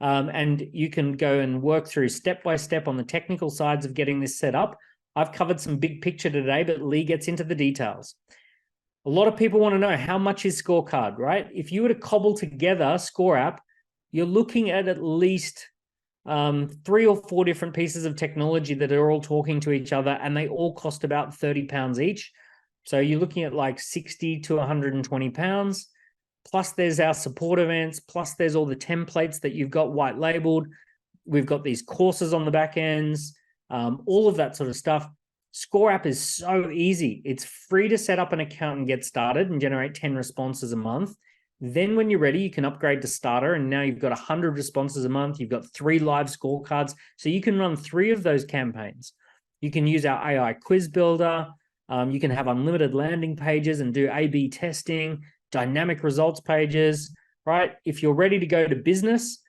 And you can go and work through step by step on the technical sides of getting this set up. I've covered some big picture today, but Lee gets into the details. A lot of people want to know how much is scorecard, right? If you were to cobble together ScoreApp, you're looking at least 3 or 4 different pieces of technology that are all talking to each other, and they all cost about £30 each. So you're looking at like 60 to 120 pounds. Plus there's our support events, plus there's all the templates that you've got white labeled. We've got these courses on the back ends, all of that sort of stuff. ScoreApp is so easy. It's free to set up an account and get started and generate 10 responses a month. Then when you're ready, you can upgrade to starter, and now you've got 100 responses a month. You've got 3 live scorecards. So you can run 3 of those campaigns. You can use our AI quiz builder. You can have unlimited landing pages and do A/B testing, dynamic results pages, right? If you're ready to go to business,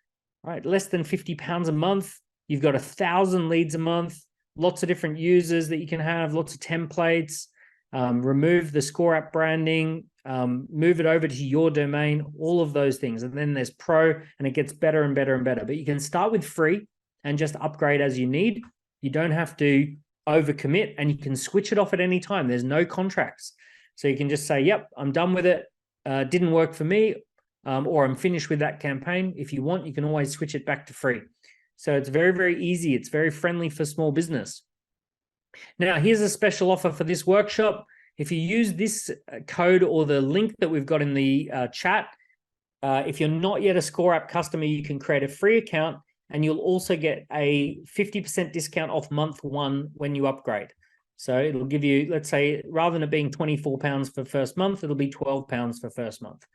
right, less than £50 a month, you've got 1,000 leads a month, lots of different users that you can have, lots of templates, remove the ScoreApp branding, move it over to your domain, all of those things. And then there's pro, and it gets better and better and better. But you can start with free and just upgrade as you need. You don't have to overcommit, and you can switch it off at any time. There's no contracts. So you can just say, yep, I'm done with it. Didn't work for me, or I'm finished with that campaign. If you want, you can always switch it back to free. So it's very, very easy. It's very friendly for small business. Now, here's a special offer for this workshop. If you use this code or the link that we've got in the chat, if you're not yet a ScoreApp customer, you can create a free account, and you'll also get a 50% discount off month 1 when you upgrade. So it'll give you, let's say, rather than it being £24 for first month, it'll be £12 for first month.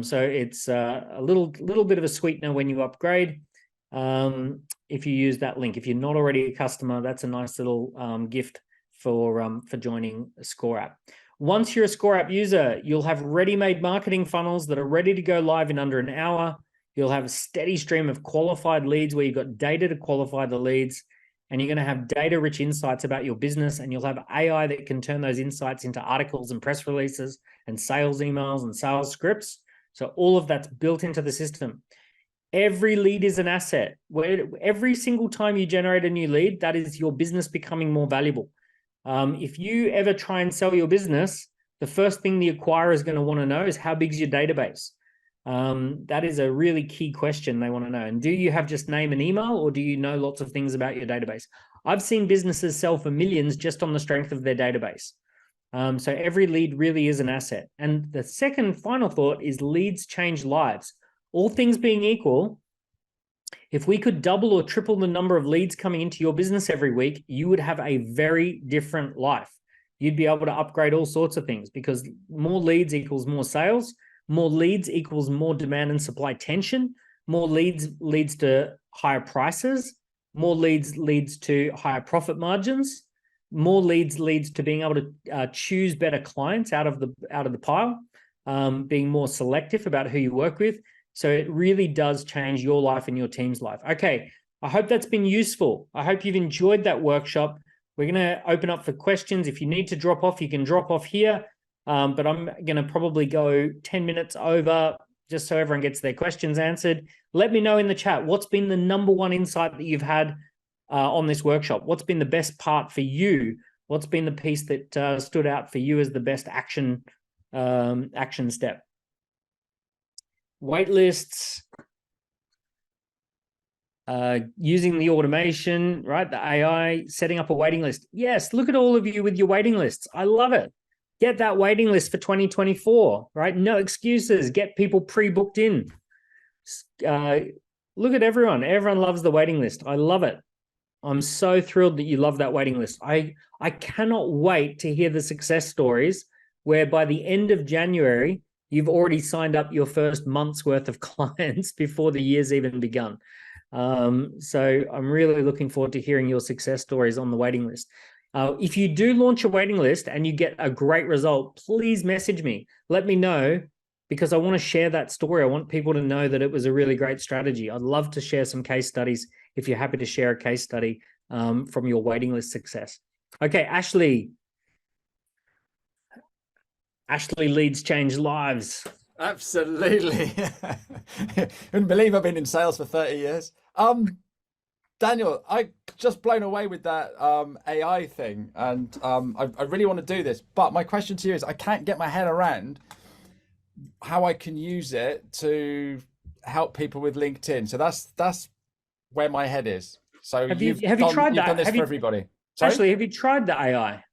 So it's a little bit of a sweetener when you upgrade if you use that link. If you're not already a customer, that's a nice little gift for joining ScoreApp. Once you're a ScoreApp user, you'll have ready-made marketing funnels that are ready to go live in under an hour. You'll have a steady stream of qualified leads where you've got data to qualify the leads. And you're going to have data-rich insights about your business, and you'll have AI that can turn those insights into articles and press releases and sales emails and sales scripts. So all of that's built into the system. Every lead is an asset. Every single time you generate a new lead, that is your business becoming more valuable. If you ever try and sell your business, the first thing the acquirer is going to want to know is how big is your database? That is a really key question they want to know. And do you have just name and email, or do you know lots of things about your database? I've seen businesses sell for millions just on the strength of their database. So every lead really is an asset. And the second final thought is leads change lives. All things being equal, if we could double or triple the number of leads coming into your business every week, you would have a very different life. You'd be able to upgrade all sorts of things, because more leads equals more sales, more leads equals more demand and supply tension, more leads leads to higher prices, more leads leads to higher profit margins, more leads leads to being able to choose better clients out of the pile, being more selective about who you work with. So it really does change your life and your team's life. Okay, I hope that's been useful. I hope you've enjoyed that workshop. We're going to open up for questions. If you need to drop off, you can drop off here. But I'm going to probably go 10 minutes over just so everyone gets their questions answered. Let me know in the chat, what's been the number one insight that you've had on this workshop? What's been the best part for you? What's been the piece that stood out for you as the best action step? Wait lists, using the automation, right? The AI, setting up a waiting list. Yes, look at all of you with your waiting lists. I love it. Get that waiting list for 2024, right? No excuses. Get people pre-booked in. Look at everyone. Everyone loves the waiting list. I love it. I'm so thrilled that you love that waiting list. I cannot wait to hear the success stories where by the end of January, you've already signed up your first month's worth of clients before the year's even begun. So I'm really looking forward to hearing your success stories on the waiting list. If you do launch a waiting list and you get a great result, please message me. Let me know, because I want to share that story. I want people to know that it was a really great strategy. I'd love to share some case studies if you're happy to share a case study from your waiting list success. Okay, Ashley. Ashley, leads change lives. Absolutely. Couldn't believe I've been in sales for 30 years. Daniel, I just blown away with that AI thing, and I really want to do this. But my question to you is, I can't get my head around how I can use it to help people with LinkedIn. So that's where my head is. So you've done this for everybody. Sorry? Ashley, have you tried the AI?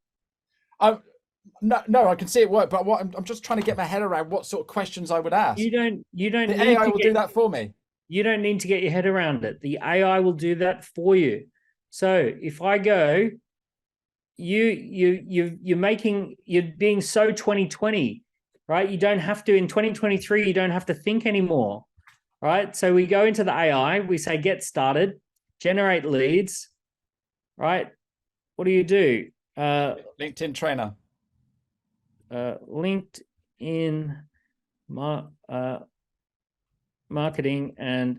No, I can see it work, but I'm just trying to get my head around what sort of questions I would ask. You don't. The AI will do that for me. You don't need to get your head around it. The AI will do that for you. So if I go, you're being so 2020, right? You don't have to, in 2023, you don't have to think anymore, right? So we go into the AI, we say, get started, generate leads, right? What do? LinkedIn trainer. LinkedIn marketing and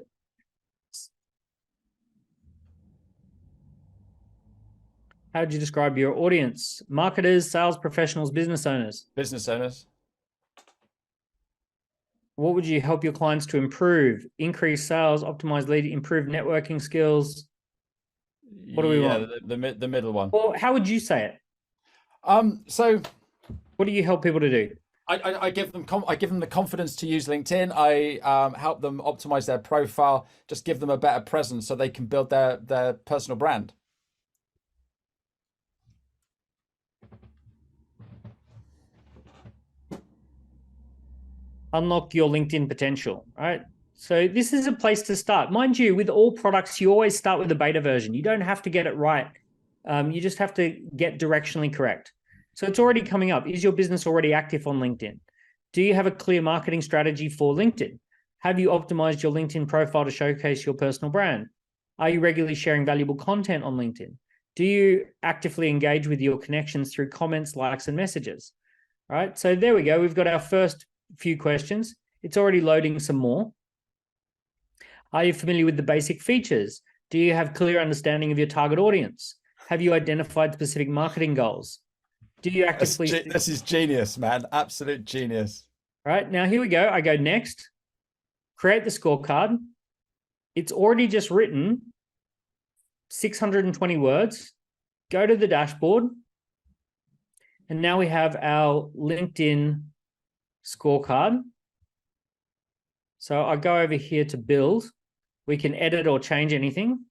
how would you describe your audience? Marketers, sales professionals, business owners. Business owners. What would you help your clients to improve? Increase sales, optimize lead, improve networking skills. What do we want? The middle one. Or how would you say it? So what do you help people to do? I give them the confidence to use LinkedIn. I help them optimize their profile, just give them a better presence so they can build their personal brand. Unlock your LinkedIn potential, right? So this is a place to start. Mind you, with all products, you always start with the beta version. You don't have to get it right. You just have to get directionally correct. So it's already coming up. Is your business already active on LinkedIn? Do you have a clear marketing strategy for LinkedIn? Have you optimized your LinkedIn profile to showcase your personal brand? Are you regularly sharing valuable content on LinkedIn? Do you actively engage with your connections through comments, likes, and messages? All right, so there we go. We've got our first few questions. It's already loading some more. Are you familiar with the basic features? Do you have clear understanding of your target audience? Have you identified specific marketing goals? Do you actively... This is genius, man. Absolute genius. All right, now here we go. I go next. Create the scorecard. It's already just written 620 words. Go to the dashboard. And now we have our LinkedIn scorecard. So I go over here to build. We can edit or change anything.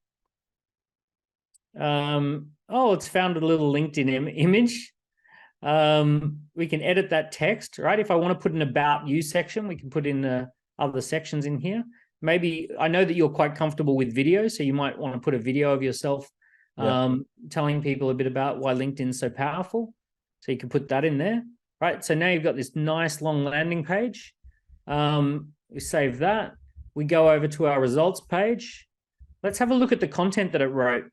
Oh, it's found a little LinkedIn image. We can edit that text, right? If I want to put an about you section, we can put in other sections in here. Maybe I know that you're quite comfortable with video, so you might want to put a video of yourself telling people a bit about why LinkedIn's so powerful. So you can put that in there, right? So now you've got this nice long landing page. We save that. We go over to our results page. Let's have a look at the content that it wrote.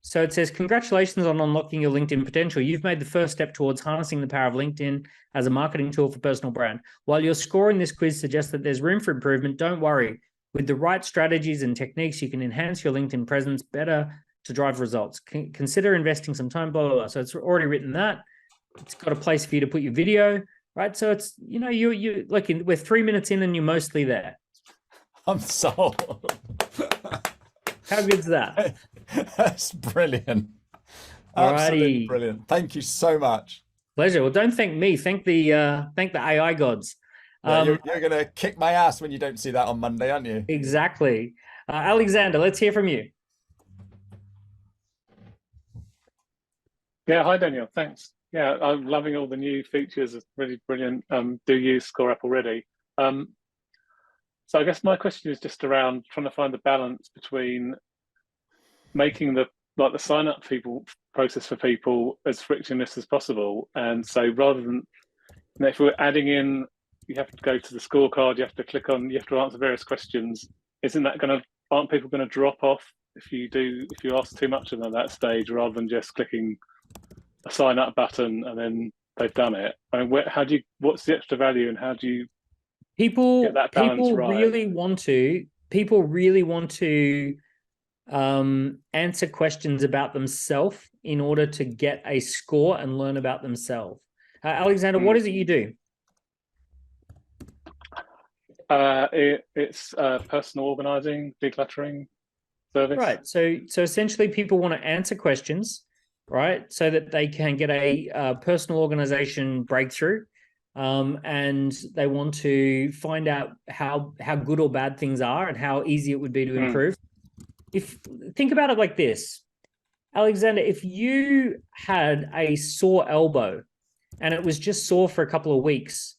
So it says, congratulations on unlocking your LinkedIn potential. You've made the first step towards harnessing the power of LinkedIn as a marketing tool for personal brand. While your score in this quiz suggests that there's room for improvement, don't worry. With the right strategies and techniques, you can enhance your LinkedIn presence better to drive results. Consider investing some time, blah, blah, blah. So it's already written that. It's got a place for you to put your video, right? So it's, you know, you like we're 3 minutes in and you're mostly there. I'm sold. How good's that? That's brilliant. Alrighty. Absolutely brilliant. Thank you so much. Pleasure. Well, don't thank me. Thank the AI gods. Yeah, you're going to kick my ass when you don't see that on Monday, aren't you? Exactly. Alexander, let's hear from you. Yeah, hi Daniel. Thanks. Yeah, I'm loving all the new features. It's really brilliant. Do use ScoreApp already. So I guess my question is just around trying to find the balance between making the sign up process for people as frictionless as possible. And so rather than, you know, if we're adding in, you have to go to the scorecard, you have to click on, you have to answer various questions. Aren't people going to drop off if you ask too much of them at that stage, rather than just clicking a sign up button and then they've done it? I mean, what's the extra value, and how do you get that balance right? People really want to answer questions about themselves in order to get a score and learn about themselves. Alexander, what is it you do? It's personal organizing, decluttering service. Right. So essentially people want to answer questions, right, so that they can get a personal organization breakthrough. And they want to find out how good or bad things are and how easy it would be to improve. Think about it like this, Alexander, if you had a sore elbow and it was just sore for a couple of weeks,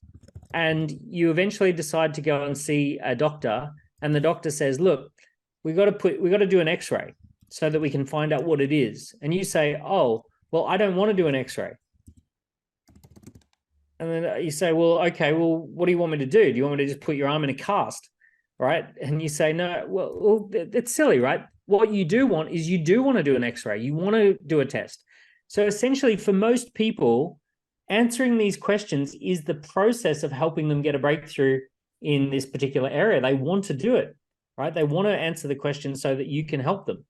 and you eventually decide to go and see a doctor, and the doctor says, look, we got to do an x-ray so that we can find out what it is. And you say, oh, well, I don't want to do an x-ray. And then you say, well, okay, well, what do you want me to do? Do you want me to just put your arm in a cast, right? And you say, no, well, it's silly, right? What you do want is you do want to do an x-ray. You want to do a test. So essentially, for most people, answering these questions is the process of helping them get a breakthrough in this particular area. They want to do it, right? They want to answer the question so that you can help them.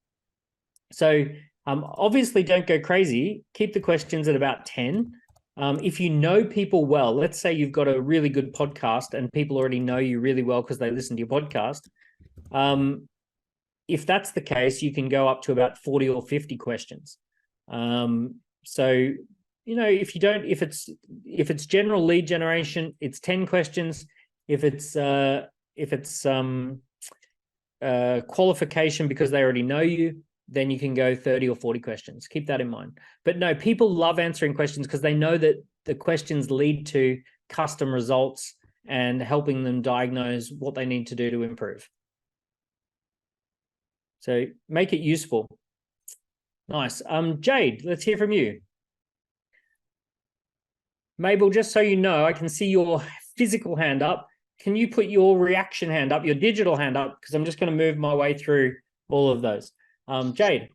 So obviously, don't go crazy. Keep the questions at about 10. If you know people well, let's say you've got a really good podcast and people already know you really well because they listen to your podcast. If that's the case, you can go up to about 40 or 50 questions. So, you know, if it's general lead generation, it's 10 questions. If it's qualification because they already know you, then you can go 30 or 40 questions. Keep that in mind. But no, people love answering questions because they know that the questions lead to custom results and helping them diagnose what they need to do to improve. So make it useful. Nice. Jade, let's hear from you. Mabel, just so you know, I can see your physical hand up. Can you put your reaction hand up, your digital hand up? Because I'm just going to move my way through all of those. Jade.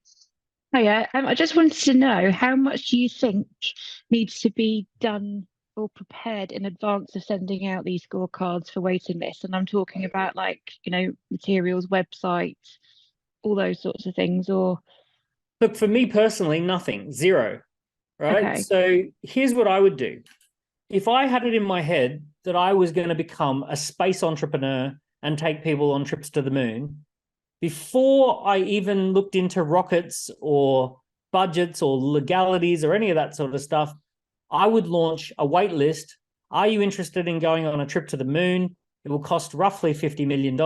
Oh yeah, I just wanted to know, how much do you think needs to be done or prepared in advance of sending out these scorecards for waiting lists? And I'm talking about, like, you know, materials, websites, all those sorts of things. Or look, for me personally, nothing, zero. Right. Okay. So here's what I would do. If I had it in my head that I was going to become a space entrepreneur and take people on trips to the moon, before I even looked into rockets or budgets or legalities or any of that sort of stuff, I would launch a wait list. Are you interested in going on a trip to the moon? It will cost roughly $50 million.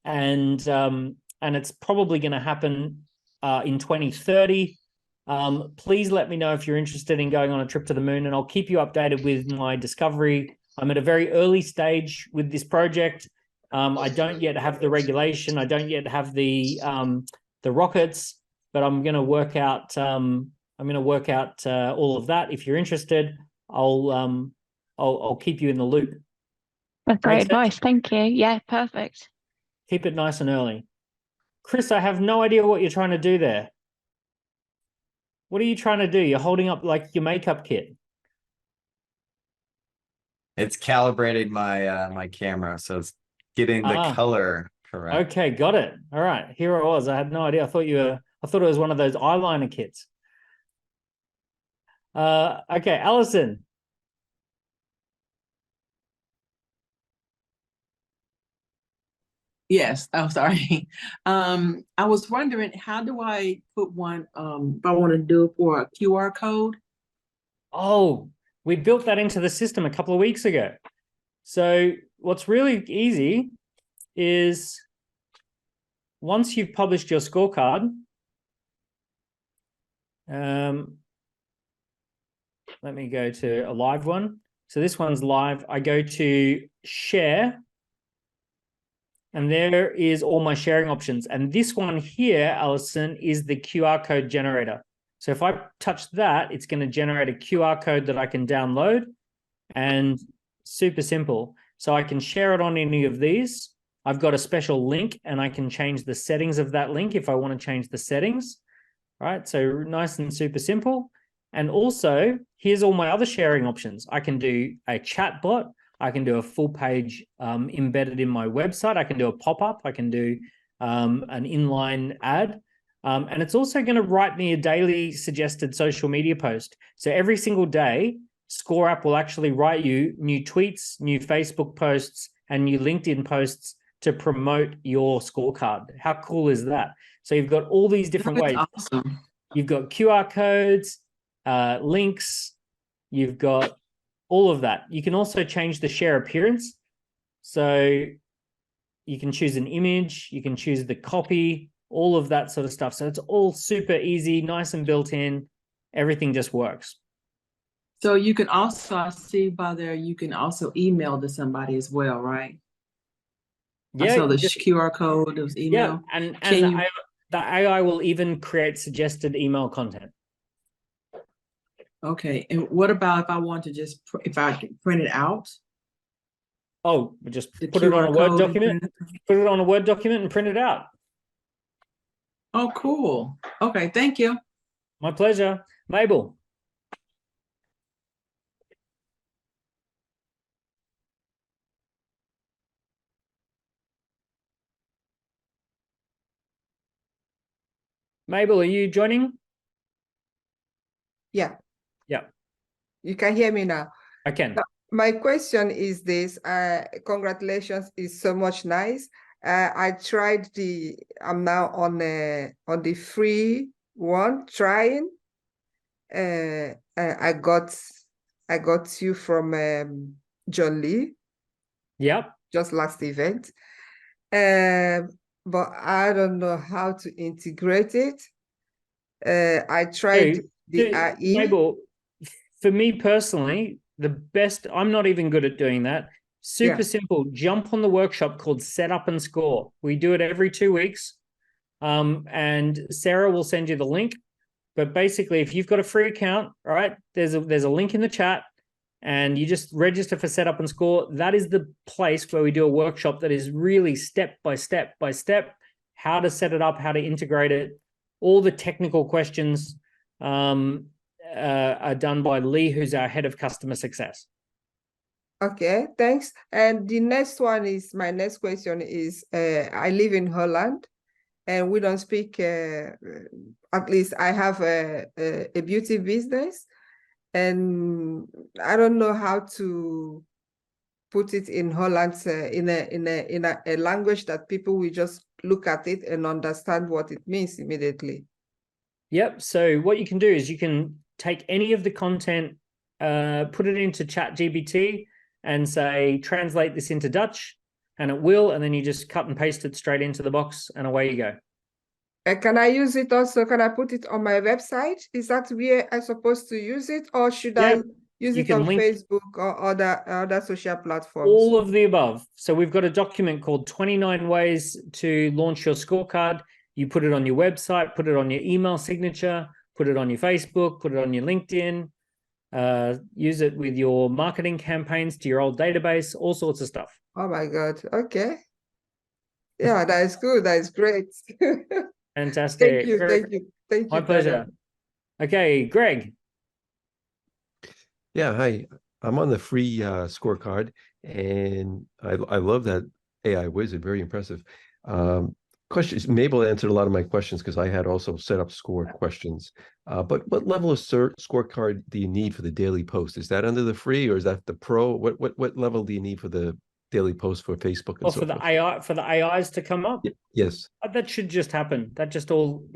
And it's probably going to happen in 2030. Please let me know if you're interested in going on a trip to the moon, and I'll keep you updated with my discovery. I'm at a very early stage with this project. I don't yet have the regulation. I don't yet have the rockets, but I'm going to work out. I'm going to work out all of that. If you're interested, I'll keep you in the loop. That's great advice. Thank you. Yeah, perfect. Keep it nice and early. Chris, I have no idea what you're trying to do there. What are you trying to do? You're holding up like your makeup kit. It's calibrating my my camera, so it's getting the color correct. Okay, got it. All right, here it was. I had no idea. I thought it was one of those eyeliner kits. Okay, Allison. Yes, I'm sorry. I was wondering, how do I put one, if I want to do it for a QR code? Oh, we built that into the system a couple of weeks ago. So what's really easy is once you've published your scorecard, let me go to a live one. So this one's live. I go to share, and there is all my sharing options. And this one here, Allison, is the QR code generator. So if I touch that, it's going to generate a QR code that I can download, and super simple. So I can share it on any of these. I've got a special link, and I can change the settings of that link if I want to change the settings. All right, so nice and super simple. And also, here's all my other sharing options. I can do a chat bot. I can do a full page embedded in my website. I can do a pop-up. I can do an inline ad. And it's also going to write me a daily suggested social media post. So every single day, ScoreApp will actually write you new tweets, new Facebook posts, and new LinkedIn posts to promote your scorecard. How cool is that? So you've got all these different ways. Awesome. You've got QR codes, links, you've got all of that. You can also change the share appearance. So you can choose an image, you can choose the copy, all of that sort of stuff. So it's all super easy, nice and built in. Everything just works. So you can also, I see by there, you can also email to somebody as well, right? Yeah. I saw the QR code of email. Yeah, and the AI will even create suggested email content. Okay, and what about if I want to just, if I can print it out? Oh, just The put it on a QR Word code document, put it on a Word document and print it out. Oh, cool. Okay, thank you. My pleasure. Mabel. Mabel, are you joining? Yeah. Yeah. You can hear me now. I can. My question is this, congratulations, is so much nice. I tried I'm now on the free one, trying. I got you from John Lee. Yep. Just last event. But I don't know how to integrate it. I tried the AI. Mabel, for me personally, the best, I'm not even good at doing that. Super simple. Jump on the workshop called Set Up and Score. We do it every 2 weeks. And Sarah will send you the link. But basically, if you've got a free account, all right, there's a link in the chat, and you just register for Set Up and Score. That is the place where we do a workshop that is really step by step by step, how to set it up, how to integrate it. All the technical questions are done by Lee, who's our head of customer success. Okay, thanks. And the next one is, my next question is, I live in Holland and we don't speak, at least I have a beauty business, and I don't know how to put it in Holland in a language that people will just look at it and understand what it means immediately. Yep. So what you can do is you can take any of the content, put it into ChatGPT and say, translate this into Dutch, and it will, and then you just cut and paste it straight into the box and away you go. Can I use it also? Can I put it on my website? Is that where I'm supposed to use it, or should I use you it can on link Facebook or other social platforms? all of the above. So we've got a document called 29 Ways to Launch Your Scorecard. You put it on your website, put it on your email signature, put it on your Facebook, put it on your LinkedIn, use it with your marketing campaigns to your old database, all sorts of stuff. Oh my God. Okay. Yeah, that is good. That is great. Fantastic. Thank you. My pleasure. Okay, Greg. Yeah, hi. I'm on the free scorecard, and I love that AI wizard. Very impressive. Questions. Mabel answered a lot of my questions because I had also set up score questions. But what level of scorecard do you need for the daily post? Is that under the free, or is that the pro? What level do you need for the daily post for Facebook and Or so for the forth? AI, for the AIs to come up? Yes. That should just happen. That just all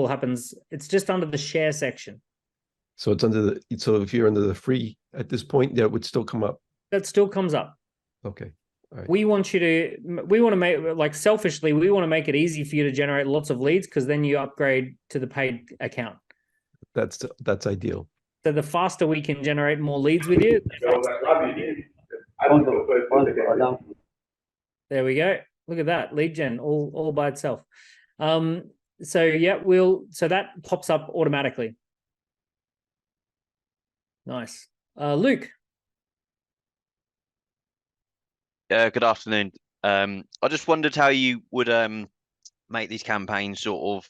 happens. It's just under the share section. So it's under the. So if you're under the free at this point, that would still come up. That still comes up. Okay. All right. We want to make, like, selfishly, we want to make it easy for you to generate lots of leads, because then you upgrade to the paid account. That's ideal. So the faster we can generate more leads with you, there we go. Look at that lead gen all by itself. So yeah, so that pops up automatically. Nice. Luke. Good afternoon. I just wondered how you would make these campaigns sort of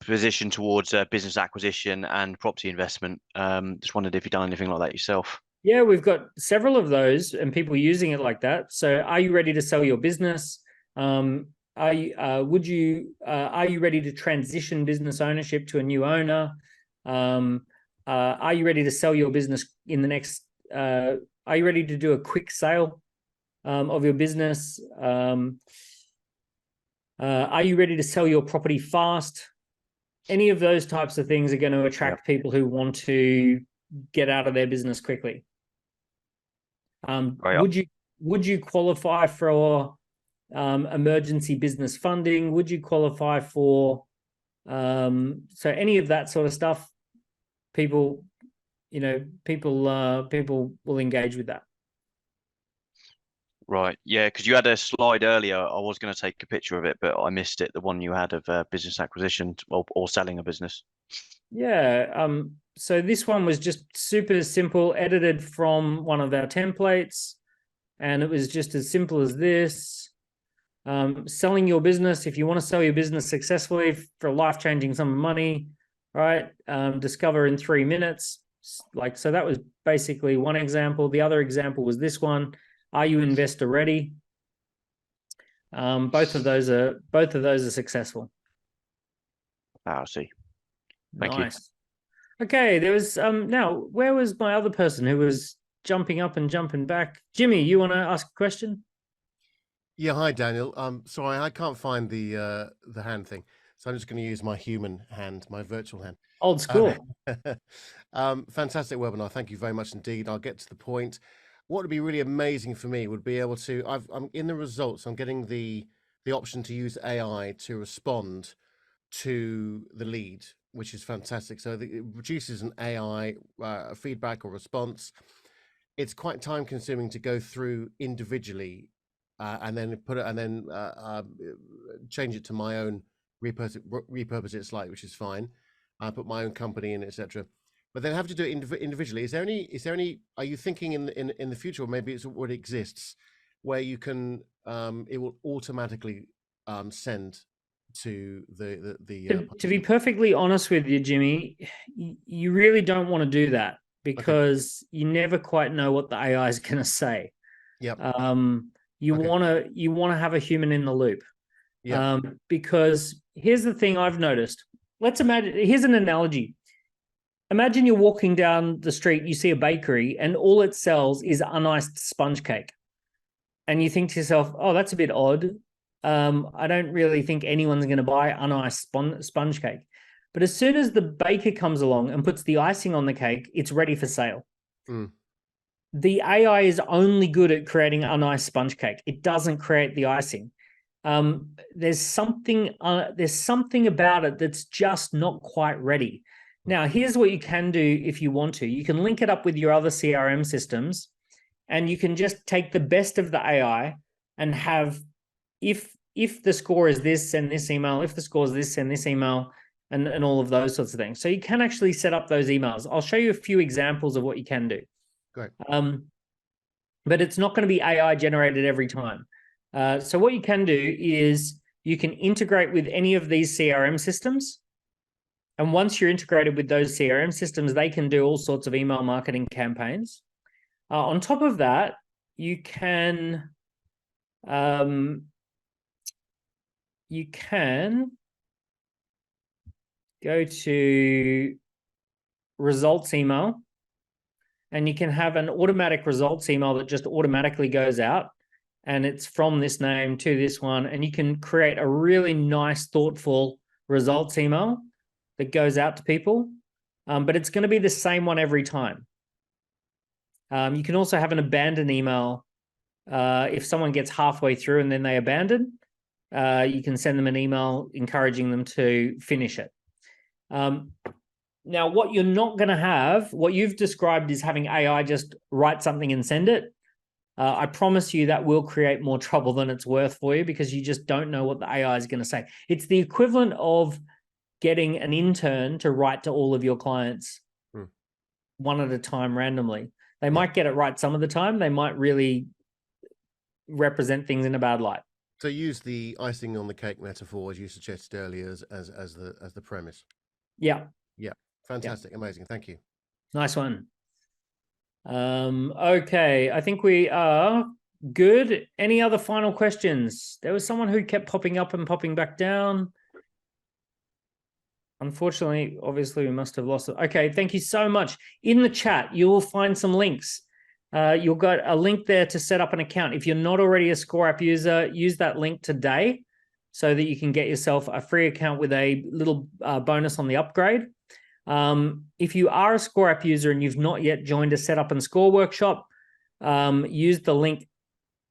position towards business acquisition and property investment. Just wondered if you've done anything like that yourself. Yeah, we've got several of those and people using it like that. So are you ready to sell your business? Are you ready to transition business ownership to a new owner? Are you ready to sell your business in the next, are you ready to do a quick sale of your business? Are you ready to sell your property fast? Any of those types of things are going to attract people who want to get out of their business quickly. Would you qualify for emergency business funding? Would you qualify for so any of that sort of stuff? People will engage with that. Right. Yeah, because you had a slide earlier. I was going to take a picture of it, but I missed it. The one you had of business acquisition or selling a business. Yeah. So this one was just super simple, edited from one of our templates, and it was just as simple as this. Selling your business. If you want to sell your business successfully for a life-changing sum of money, right? Discover in 3 minutes. So that was basically one example. The other example was this one. Are you investor ready? Both of those are successful. I see. Thank you. Okay, there was now, where was my other person who was jumping up and jumping back? Jimmy, you want to ask a question? Yeah, hi Daniel. Sorry, I can't find the hand thing, so I'm just going to use my human hand, my virtual hand. Old school. Fantastic webinar. Thank you very much indeed. I'll get to the point. What would be really amazing for me would be able to. I'm in the results. I'm getting the option to use AI to respond to the lead, which is fantastic. So it produces an AI feedback or response. It's quite time consuming to go through individually and then put it and then change it to my own, repurpose it slightly, which is fine. I put my own company in, etc. But then have to do it individually. Is there any? Are you thinking in the future, or maybe it's what exists, where you can it will automatically send to the to be perfectly honest with you, Jimmy, you really don't want to do that, because you never quite know what the AI is going to say. Yep. You want to have a human in the loop. Yeah. Because here's the thing I've noticed. Here's an analogy. Imagine you're walking down the street, you see a bakery, and all it sells is uniced sponge cake. And you think to yourself, oh, that's a bit odd. I don't really think anyone's going to buy uniced sponge cake. But as soon as the baker comes along and puts the icing on the cake, it's ready for sale. Mm. The AI is only good at creating uniced sponge cake. It doesn't create the icing. there's something about it that's just not quite ready. Now, here's what you can do if you want to. You can link it up with your other CRM systems, and you can just take the best of the AI and have, if the score is this, send this email. If the score is this, send this email, and all of those sorts of things. So you can actually set up those emails. I'll show you a few examples of what you can do. Great. But it's not going to be AI generated every time. So what you can do is you can integrate with any of these CRM systems. And once you're integrated with those CRM systems, they can do all sorts of email marketing campaigns. On top of that, you can go to results email, and you can have an automatic results email that just automatically goes out, and it's from this name to this one, and you can create a really nice, thoughtful results email that goes out to people, but it's going to be the same one every time. You can also have an abandoned email. If someone gets halfway through and then they abandon, you can send them an email encouraging them to finish it. Now, what you're not going to have, what you've described is having AI just write something and send it. I promise you that will create more trouble than it's worth for you, because you just don't know what the AI is going to say. It's the equivalent of getting an intern to write to all of your clients one at a time randomly. They might get it right some of the time. They might really represent things in a bad light. So use the icing on the cake metaphor, as you suggested earlier, as the premise. Yeah. Yeah. Fantastic. Yeah. Amazing. Thank you. Nice one. Okay. I think we are good. Any other final questions? There was someone who kept popping up and popping back down. Unfortunately, obviously, we must have lost it. Okay, thank you so much. In the chat, you will find some links. You'll got a link there to set up an account. If you're not already a ScoreApp user, use that link today so that you can get yourself a free account with a little bonus on the upgrade. If you are a ScoreApp user and you've not yet joined a Setup and Score workshop, use the link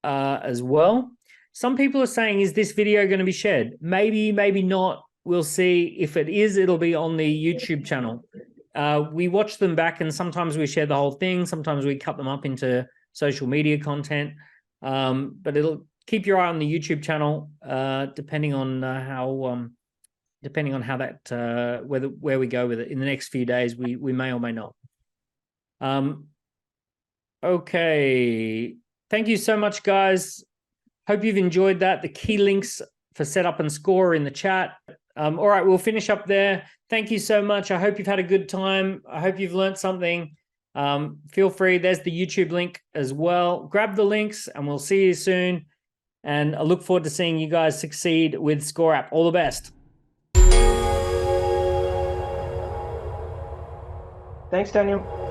as well. Some people are saying, is this video going to be shared? Maybe, maybe not. We'll see. If it is, it'll be on the YouTube channel. We watch them back, and sometimes we share the whole thing. Sometimes we cut them up into social media content. But it'll keep your eye on the YouTube channel, depending on how that where we go with it in the next few days. We may or may not. Okay. Thank you so much, guys. Hope you've enjoyed that. The key links for Setup and Score are in the chat. All right, we'll finish up there. Thank you so much. I hope you've had a good time. I hope you've learned something. Feel free. There's the YouTube link as well. Grab the links, and we'll see you soon. And I look forward to seeing you guys succeed with ScoreApp. All the best. Thanks, Daniel.